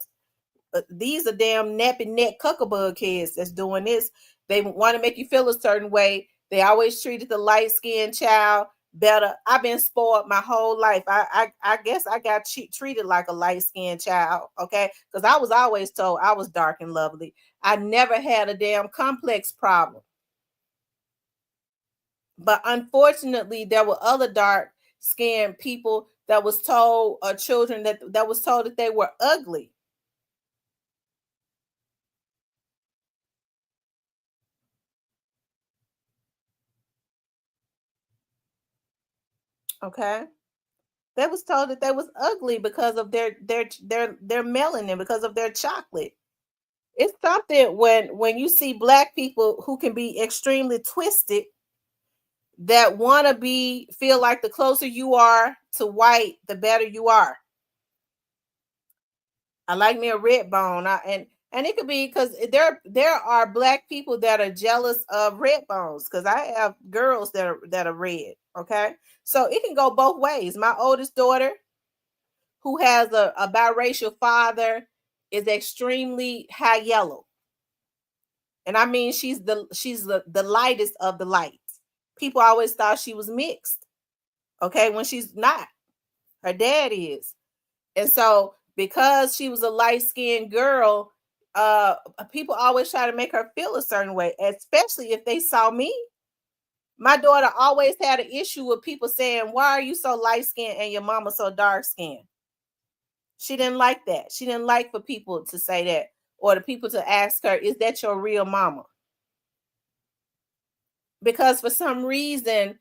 These are damn nappy neck cuckabug kids that's doing this. They want to make you feel a certain way. They always treated the light-skinned child better. I've been spoiled my whole life. I guess I got treated like a light-skinned child, okay? Because I was always told I was dark and lovely. I never had a damn complex problem. But unfortunately, there were other dark-skinned people that was told, children that was told that they were ugly. Okay. They was told that they was ugly because of their melanin, because of their chocolate. It's something when you see black people who can be extremely twisted, that want to feel like the closer you are to white, the better you are. I like me a red bone. And it could be because there are black people that are jealous of red bones, because I have girls that are red. Okay, so it can go both ways. My oldest daughter, who has a biracial father, is extremely high yellow. And I mean, she's the lightest of the lights. People always thought she was mixed. Okay, when she's not. Her dad is. And so because she was a light-skinned girl, people always try to make her feel a certain way, especially if they saw me. My daughter always had an issue with people saying, why are you so light-skinned and your mama so dark-skinned? She didn't like that. She didn't like for people to say that, or the people to ask her, is that your real mama? Because for some reason,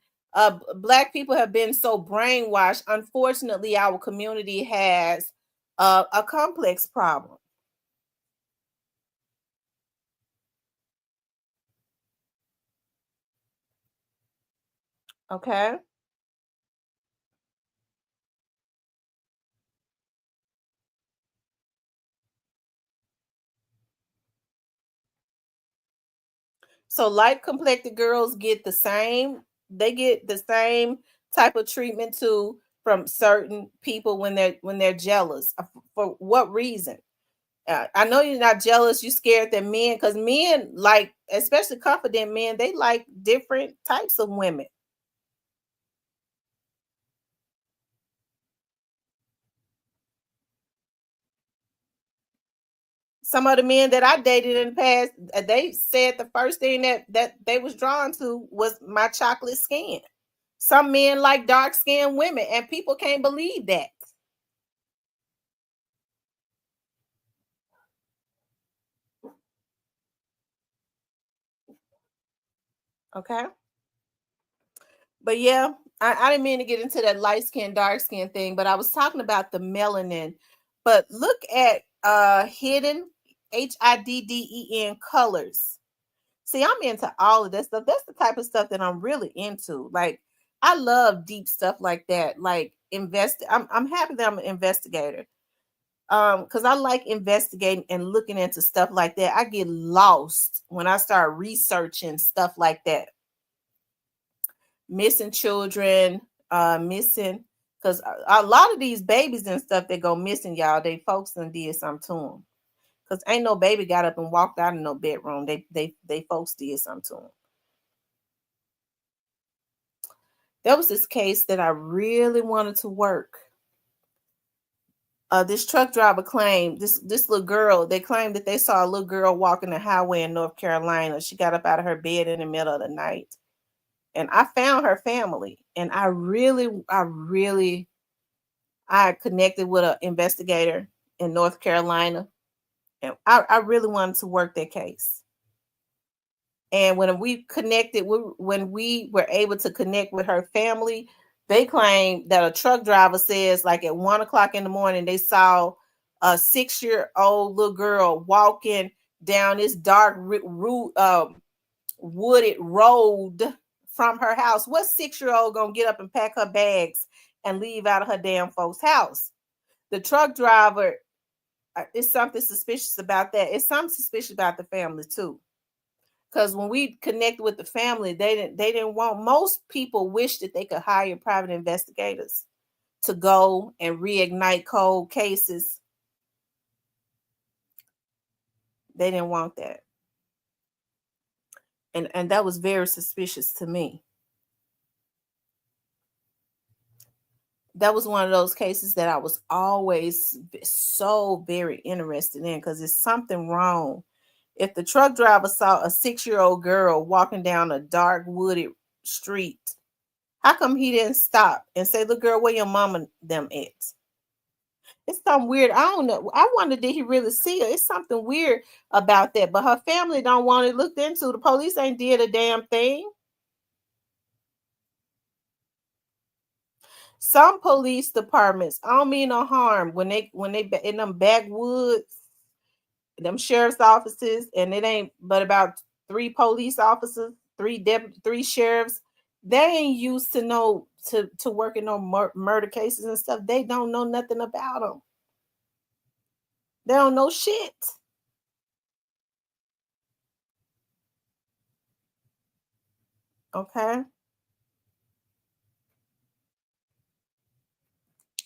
black people have been so brainwashed. Unfortunately, our community has a complex problem. Okay. So light complected girls get the same, they get the same type of treatment too from certain people when they're jealous. For what reason? I know you're not jealous, you scared that men, because men like, especially confident men, they like different types of women. Some of the men that I dated in the past, they said the first thing that they was drawn to was my chocolate skin. Some men like dark skinned women, and people can't believe that. Okay. But yeah, I didn't mean to get into that light skin, dark skin thing, but I was talking about the melanin. But look at hidden HIDDEN colors. See, I'm into all of that stuff. That's the type of stuff that I'm really into. Like, I love deep stuff like that. Like I'm happy that I'm an investigator. Because I like investigating and looking into stuff like that. I get lost when I start researching stuff like that. Missing children, missing, because a lot of these babies and stuff that go missing, y'all, they folks done did something to them. Because ain't no baby got up and walked out of no bedroom. They folks did something to them. There was this case that I really wanted to work. This truck driver claimed this little girl. They claimed that they saw a little girl walking the highway in North Carolina. She got up out of her bed in the middle of the night, and I found her family. And I connected with an investigator in North Carolina, and I really wanted to work that case. And when we connected, when we were able to connect with her family, they claimed that a truck driver says, like at 1 o'clock in the morning, they saw a 6-year-old little girl walking down this dark wooded road from her house. What 6-year-old gonna get up and pack her bags and leave out of her damn folks' house? The truck driver, it's something suspicious about that. It's something suspicious about the family too. Because when we connect with the family, they didn't want, most people wish that they could hire private investigators to go and reignite cold cases. They didn't want that. And that was very suspicious to me. That was one of those cases that I was always so very interested in, because there's something wrong. If the truck driver saw a 6-year-old girl walking down a dark wooded street, how come he didn't stop and say, "Look, girl, where your mama them at?" It's something weird. I don't know. I wonder, did he really see her? It's something weird about that. But her family don't want it looked into. The police ain't did a damn thing. Some police departments, I don't mean no harm, when they in them backwoods, them sheriff's offices, and it ain't but about 3 police officers, three sheriffs. They ain't used to know to working on murder cases and stuff. They don't know nothing about them. They don't know shit. Okay,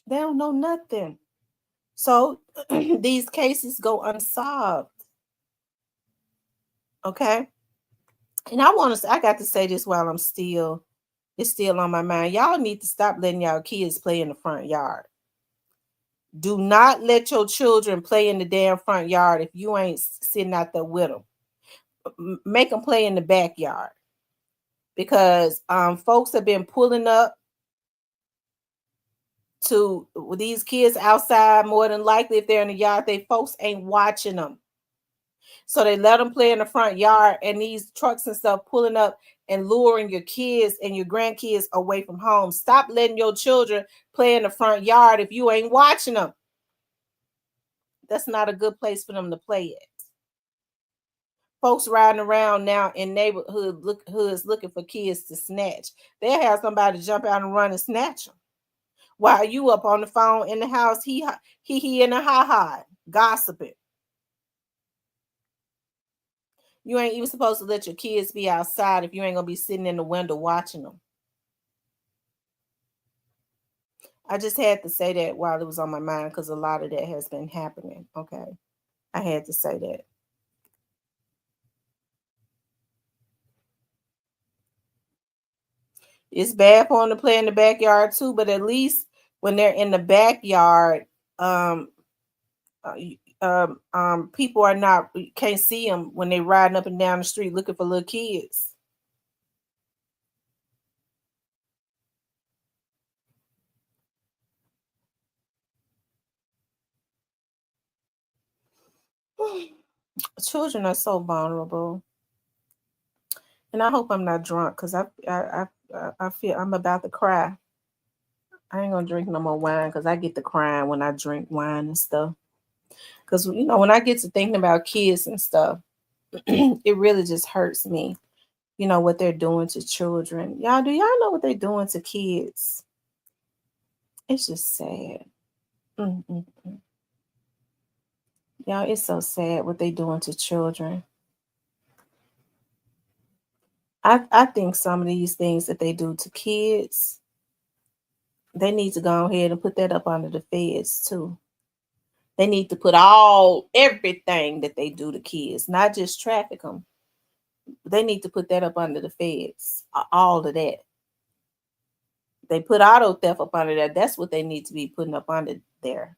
they don't know nothing. So these cases go unsolved. Okay, and I got to say this while it's still on my mind. Y'all need to stop letting y'all kids play in the front yard. Do not let your children play in the damn front yard if you ain't sitting out there with them. Make them play in the backyard, because folks have been pulling up to these kids outside. More than likely, if they're in the yard, they folks ain't watching them. So they let them play in the front yard, and these trucks and stuff pulling up and luring your kids and your grandkids away from home. Stop letting your children play in the front yard if you ain't watching them. That's not a good place for them to play at. Folks riding around now in hoods looking for kids to snatch. They'll have somebody jump out and run and snatch them. While you up on the phone in the house, he in a ha gossiping. You ain't even supposed to let your kids be outside if you ain't gonna be sitting in the window watching them. I just had to say that while it was on my mind because a lot of that has been happening. Okay. I had to say that. It's bad for them to play in the backyard too, but at least when they're in the backyard, people are not, can't see them when they riding up and down the street looking for little kids. Children are so vulnerable, and I hope I'm not drunk because I feel I'm about to cry. I ain't gonna drink no more wine because I get to crying when I drink wine and stuff. Because when I get to thinking about kids and stuff, it really just hurts me. What they're doing to children. Do y'all know what they're doing to kids? It's just sad. Mm-mm-mm. Y'all, it's so sad what they're doing to children. I think some of these things that they do to kids, they need to go ahead and put that up under the feds too. They need to put everything that they do to kids, not just traffic them. They need to put that up under the feds. All of that. They put auto theft up under that. That's what they need to be putting up under there.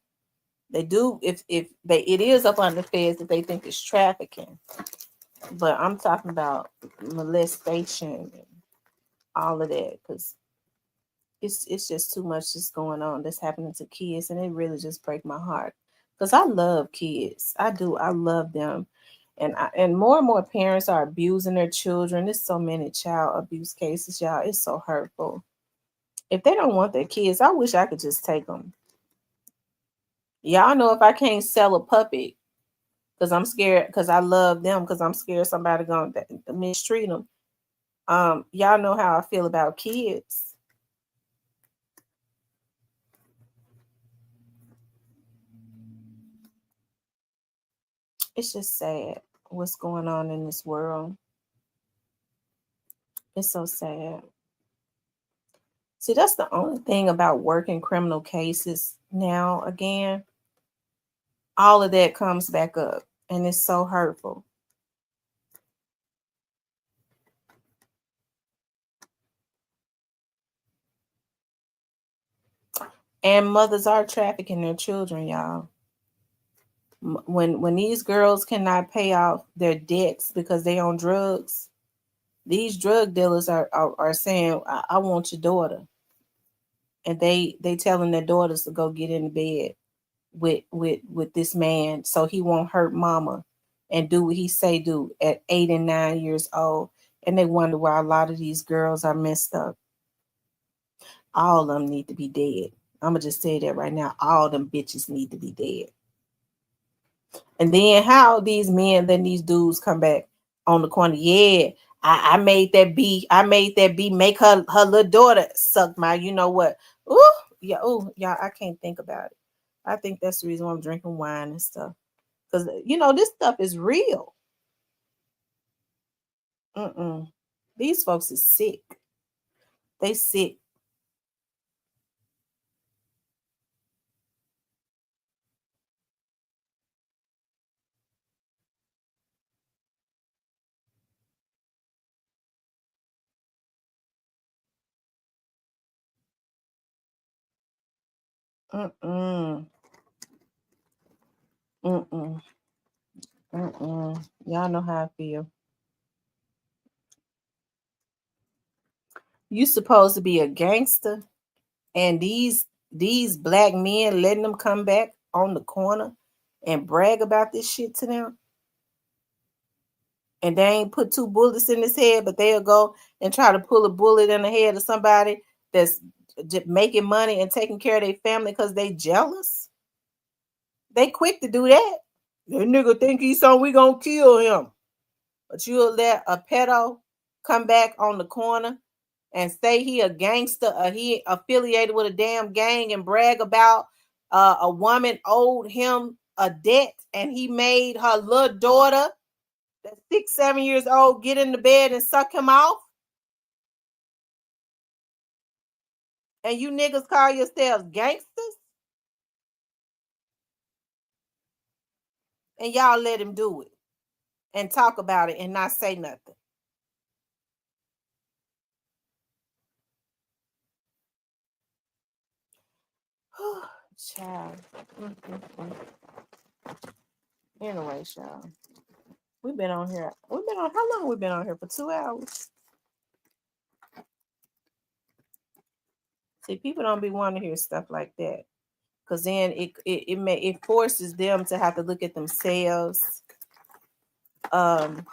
They do if it is up under the feds if they think it's trafficking. But I'm talking about molestation and all of that because it's just too much that's going on that's happening to kids, and it really just breaks my heart because I love kids. I do. I love them, and more parents are abusing their children. There's so many child abuse cases, y'all. It's so hurtful. If they don't want their kids, I wish I could just take them. Y'all know if I can't sell a puppy because I'm scared because I love them because I'm scared somebody gonna mistreat them. Y'all know how I feel about kids. It's just sad what's going on in this world. It's so sad. See, that's the only thing about working criminal cases now. Again, all of that comes back up, and it's so hurtful. And mothers are trafficking their children, y'all. When these girls cannot pay off their debts because they on drugs, these drug dealers are saying, I want your daughter. And they telling their daughters to go get in the bed with this man so he won't hurt mama and do what he say do at 8 and 9 years old. And they wonder why a lot of these girls are messed up. All of them need to be dead. I'm gonna just say that right now. All them bitches need to be dead. And then how these men, then these dudes come back on the corner. Yeah, I made that B. I made that B make her little daughter suck my, you know what? Ooh, yeah, yeah, I can't think about it. I think that's the reason why I'm drinking wine and stuff. Because this stuff is real. These folks is sick. They sick. Mm-mm. Mm-mm. Mm-mm. Y'all know how I feel. You supposed to be a gangster, and these black men letting them come back on the corner and brag about this shit to them. And they ain't put 2 bullets in his head, but they'll go and try to pull a bullet in the head of somebody that's making money and taking care of their family because they jealous. They quick to do that. That nigga think he's something, we gonna kill him. But you'll let a pedo come back on the corner and say he a gangster or he affiliated with a damn gang and brag about a woman owed him a debt and he made her little daughter that's 6, 7 years old get in the bed and suck him off. And you niggas call yourselves gangsters? And y'all let him do it and talk about it and not say nothing. Child. Anyway, child. We've been on here. How long we been on here? For 2 hours. See, people don't be wanting to hear stuff like that. Because then it forces them to have to look at themselves. And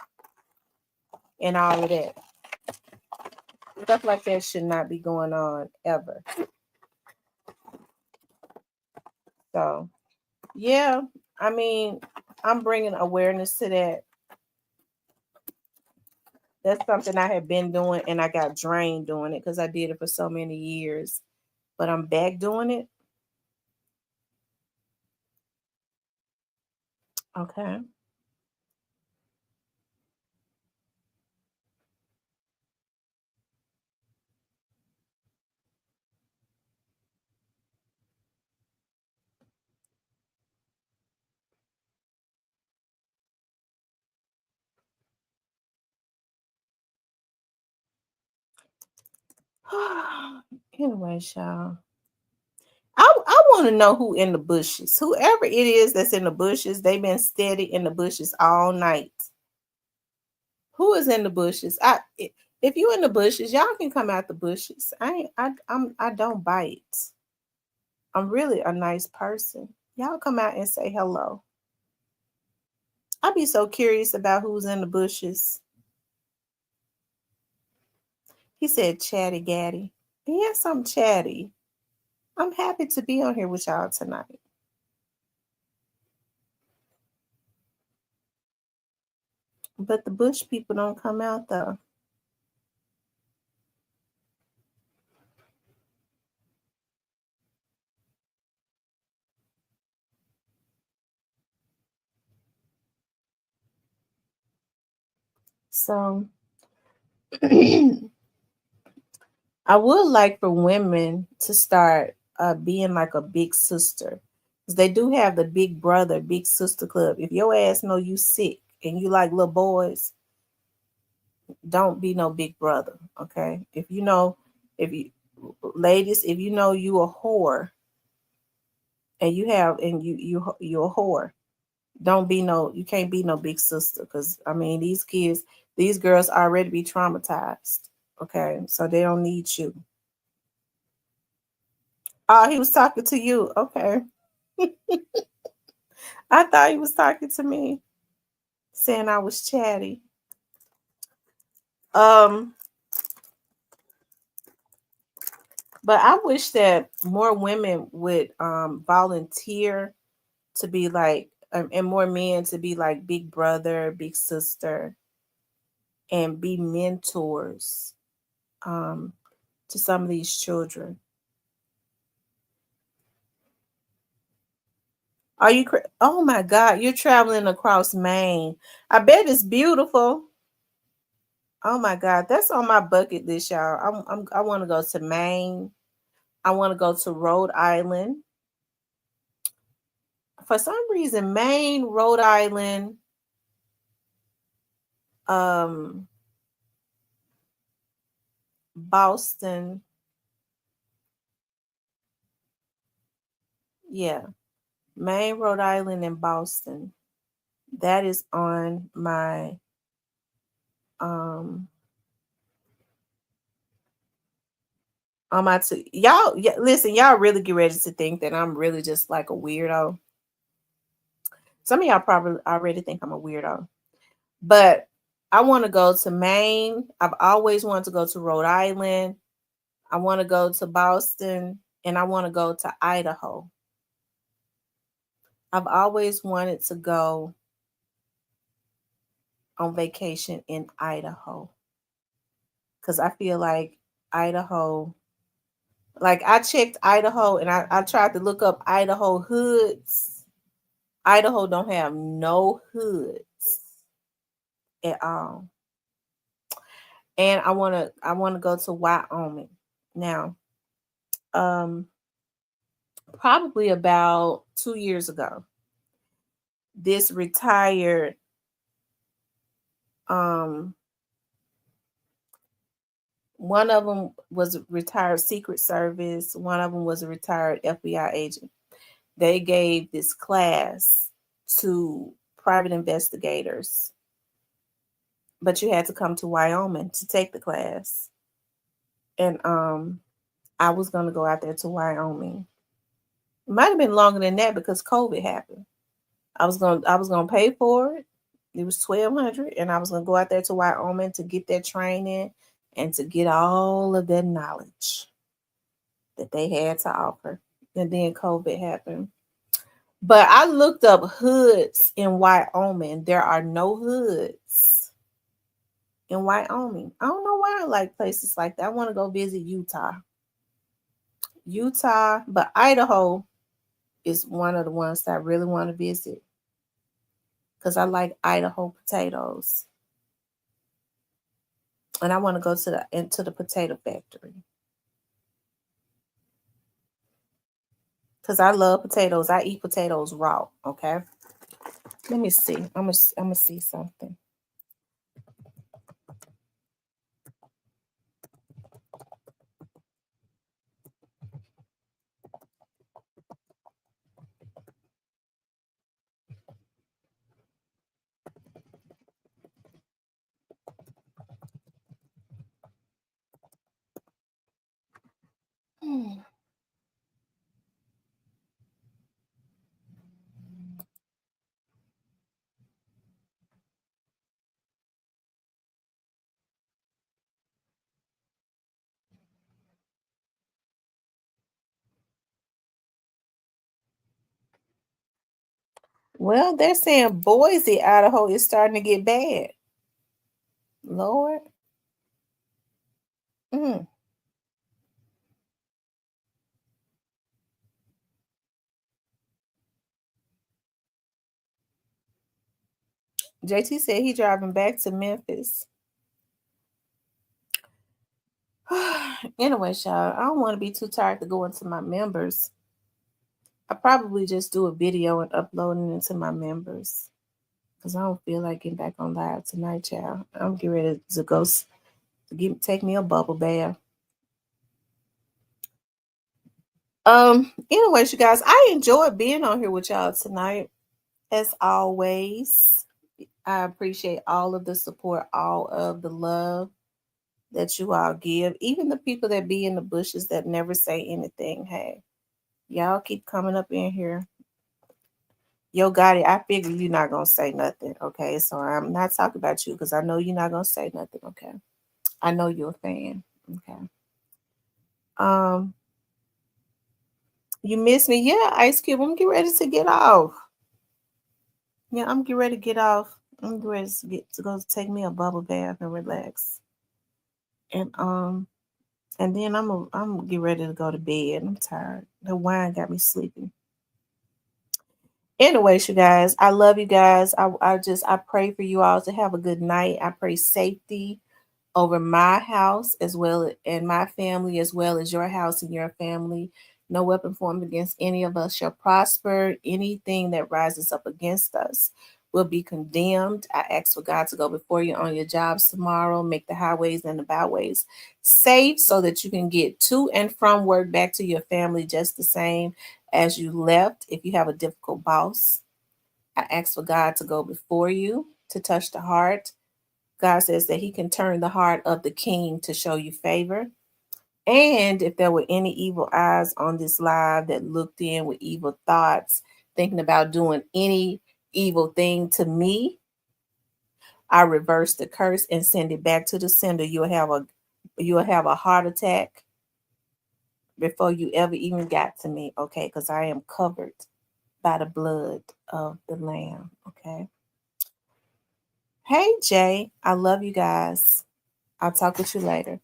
all of that. Stuff like that should not be going on ever. So, yeah, I mean, I'm bringing awareness to that. That's something I had been doing, and I got drained doing it because I did it for so many years. But I'm back doing it. Okay. Anyway, y'all. I want to know who in the bushes. Whoever it is that's in the bushes, they've been steady in the bushes all night. Who is in the bushes? If you in the bushes, y'all can come out the bushes. I don't bite. I'm really a nice person. Y'all come out and say hello. I'd be so curious about who's in the bushes. He said chatty gaddy. Yes, I'm chatty. I'm happy to be on here with y'all tonight. But the bush people don't come out though. So I would like for women to start being like a big sister. Because they do have the big brother, big sister club. If your ass know you sick and you like little boys, don't be no big brother. Okay. If you ladies, if you know you a whore and you're a whore, you can't be no big sister. Because I mean these girls already be traumatized. Okay, so they don't need you. Oh, he was talking to you. Okay. I thought he was talking to me, saying I was chatty. But I wish that more women would volunteer to be like, and more men to be like big brother, big sister, and be mentors to some of these children. Are you? Oh my God, you're traveling across Maine. I bet it's beautiful. Oh my God, that's on my bucket list, y'all. I want to go to Maine. I want to go to Rhode Island. For some reason, Maine, Rhode Island, Boston. Yeah, Maine, Rhode Island, and Boston. That is on my y'all. Yeah, listen, y'all really get ready to think that I'm really just like a weirdo. Some of y'all probably already think I'm a weirdo, but I want to go to Maine. I've always wanted to go to Rhode Island. I want to go to Boston, and I want to go to Idaho. I've always wanted to go on vacation in Idaho. Because I feel like Idaho, like I checked Idaho and I tried to look up Idaho hoods. Idaho don't have no hoods at all. And I wanna go to Wyoming. Now, probably about 2 years ago, this retired one of them was a retired Secret Service, one of them was a retired FBI agent. They gave this class to private investigators, but you had to come to Wyoming to take the class. And I was going to go out there to Wyoming. It might have been longer than that because COVID happened. I was going to pay for it. It was $1,200, and I was going to go out there to Wyoming to get their training and to get all of that knowledge that they had to offer. And then COVID happened. But I looked up hoods in Wyoming. There are no hoods in Wyoming. I don't know why I like places like that. I want to go visit Utah. But Idaho is one of the ones that I really want to visit because I like Idaho potatoes. And I want to go into the potato factory. Because I love potatoes. I eat potatoes raw, okay? Let me see. I'm gonna see something. Well, they're saying Boise, Idaho is starting to get bad. Lord. Mm. JT said he driving back to Memphis. Anyway, y'all, I don't want to be too tired to go into my members. I probably just do a video and upload it into my members because I don't feel like getting back on live tonight, y'all. I'm getting ready to go take me a bubble bath. Anyways, you guys, I enjoyed being on here with y'all tonight. As always, I appreciate all of the support, all of the love that you all give, even the people that be in the bushes that never say anything. Hey, y'all keep coming up in here. Yo, Gotti, I figure you're not gonna say nothing, okay? So I'm not talking about you because I know you're not gonna say nothing, okay? I know you're a fan, okay? You miss me, yeah, Ice Cube. I'm getting ready to get off. Yeah, I'm getting ready to get off. I'm getting ready to go take me a bubble bath and relax. And then I'm get ready to go to bed. I'm tired. The wine got me sleeping. Anyways, you guys, I love you guys. I pray for you all to have a good night. I pray safety over my house as well and my family as well as your house and your family. No weapon formed against any of us shall prosper. Anything that rises up against us will be condemned. I ask for God to go before you on your jobs tomorrow, make the highways and the byways safe so that you can get to and from work back to your family just the same as you left. If you have a difficult boss, I ask for God to go before you to touch the heart. God says that he can turn the heart of the king to show you favor. And if there were any evil eyes on this live that looked in with evil thoughts, thinking about doing any evil thing to me, I reverse the curse and send it back to the sender. You'll have a heart attack before you ever even got to me, okay? Because I am covered by the blood of the Lamb, okay? Hey, Jay. I love you guys. I'll talk with you later.